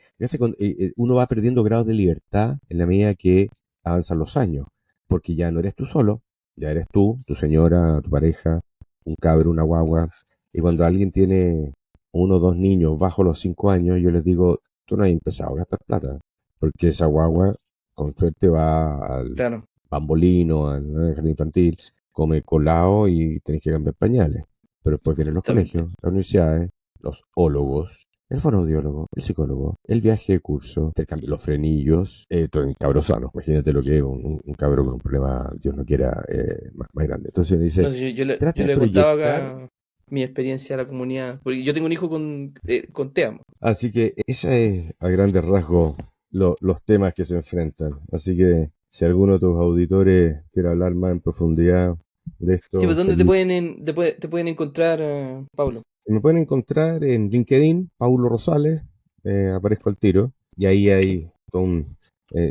Uno va perdiendo grados de libertad en la medida que avanzan los años, porque ya no eres tú solo, ya eres tú, tu señora, tu pareja, un cabro, una guagua, y cuando alguien tiene uno o dos niños bajo los 5 años, yo les digo, tú no has empezado a gastar plata, porque esa guagua con suerte va al Claro. bambolino, al jardín infantil, come colado y tenés que cambiar pañales. Pero después vienen los Justamente. colegios, las universidades, los ólogos, el fonoaudiólogo, el psicólogo, el viaje de curso, intercambio, los frenillos, todo en cabro sano. Imagínate lo que es un cabro con un problema, Dios no quiera, más grande. Entonces me dice, No sé, yo trata de le contaba proyectar. acá mi experiencia a la comunidad. Porque yo tengo un hijo con TEA. Así que esa es a grandes rasgos los temas que se enfrentan. Así que si alguno de tus auditores quiere hablar más en profundidad de Sí, esto, pero ¿dónde te feliz. pueden, te pueden encontrar, Pablo? Me pueden encontrar en LinkedIn, Paulo Rosales, aparezco al tiro, y ahí hay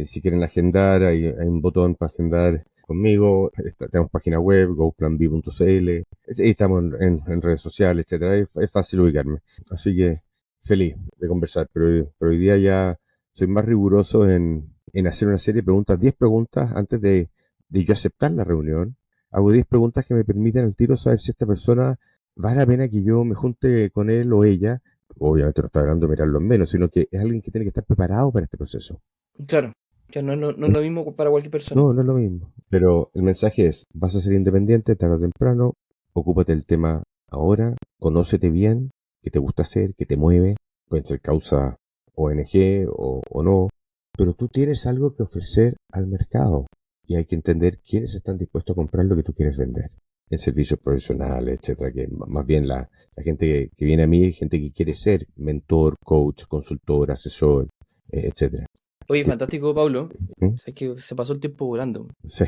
si quieren agendar, hay un botón para agendar conmigo, tenemos página web, goplanb.cl, ahí estamos en redes sociales, etcétera, es fácil ubicarme. Así que feliz de conversar, pero hoy día ya soy más riguroso en hacer una serie de preguntas, 10 preguntas antes de yo aceptar la reunión. Hago 10 preguntas que me permiten al tiro saber si esta persona vale la pena que yo me junte con él o ella. Obviamente no estoy hablando de mirarlo en menos, sino que es alguien que tiene que estar preparado para este proceso. Claro. Que no es lo mismo para cualquier persona. No, no es lo mismo. Pero el mensaje es, vas a ser independiente tarde o temprano, ocúpate del tema ahora, conócete bien, qué te gusta hacer, qué te mueve, pueden ser causa ONG o no, pero tú tienes algo que ofrecer al mercado y hay que entender quiénes están dispuestos a comprar lo que tú quieres vender en servicios profesionales, etcétera, que más bien la gente que viene a mí es gente que quiere ser mentor, coach, consultor, asesor, etcétera. Oye, Que- fantástico, Pablo. ¿Mm? Sé que se pasó el tiempo volando. Sí,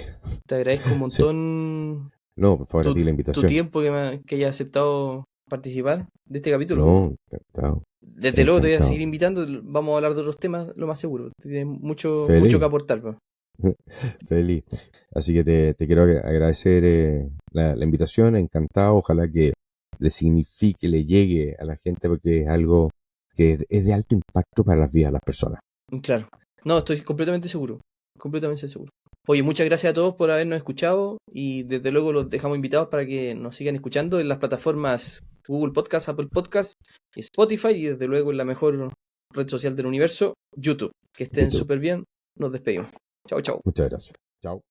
Te agradezco un sí. montón No, por favor, a ti la tu invitación. tiempo que hayas aceptado participar de este capítulo. No, encantado, Desde luego te voy a seguir encantado. invitando. Vamos a hablar de otros temas, lo más seguro. Tienes mucho que Feliz, aportar, pues. feliz. Así que te quiero agradecer la invitación, encantado. Ojalá que le signifique, le llegue a la gente porque es algo que es de alto impacto para las vidas de las personas. Claro. No, estoy completamente seguro. Completamente seguro. Oye, muchas gracias a todos por habernos escuchado y desde luego los dejamos invitados para que nos sigan escuchando en las plataformas Google Podcast, Apple Podcast y Spotify y desde luego en la mejor red social del universo, YouTube. Que estén YouTube. súper bien. Nos despedimos. Chao, chao. Muchas gracias. Chao.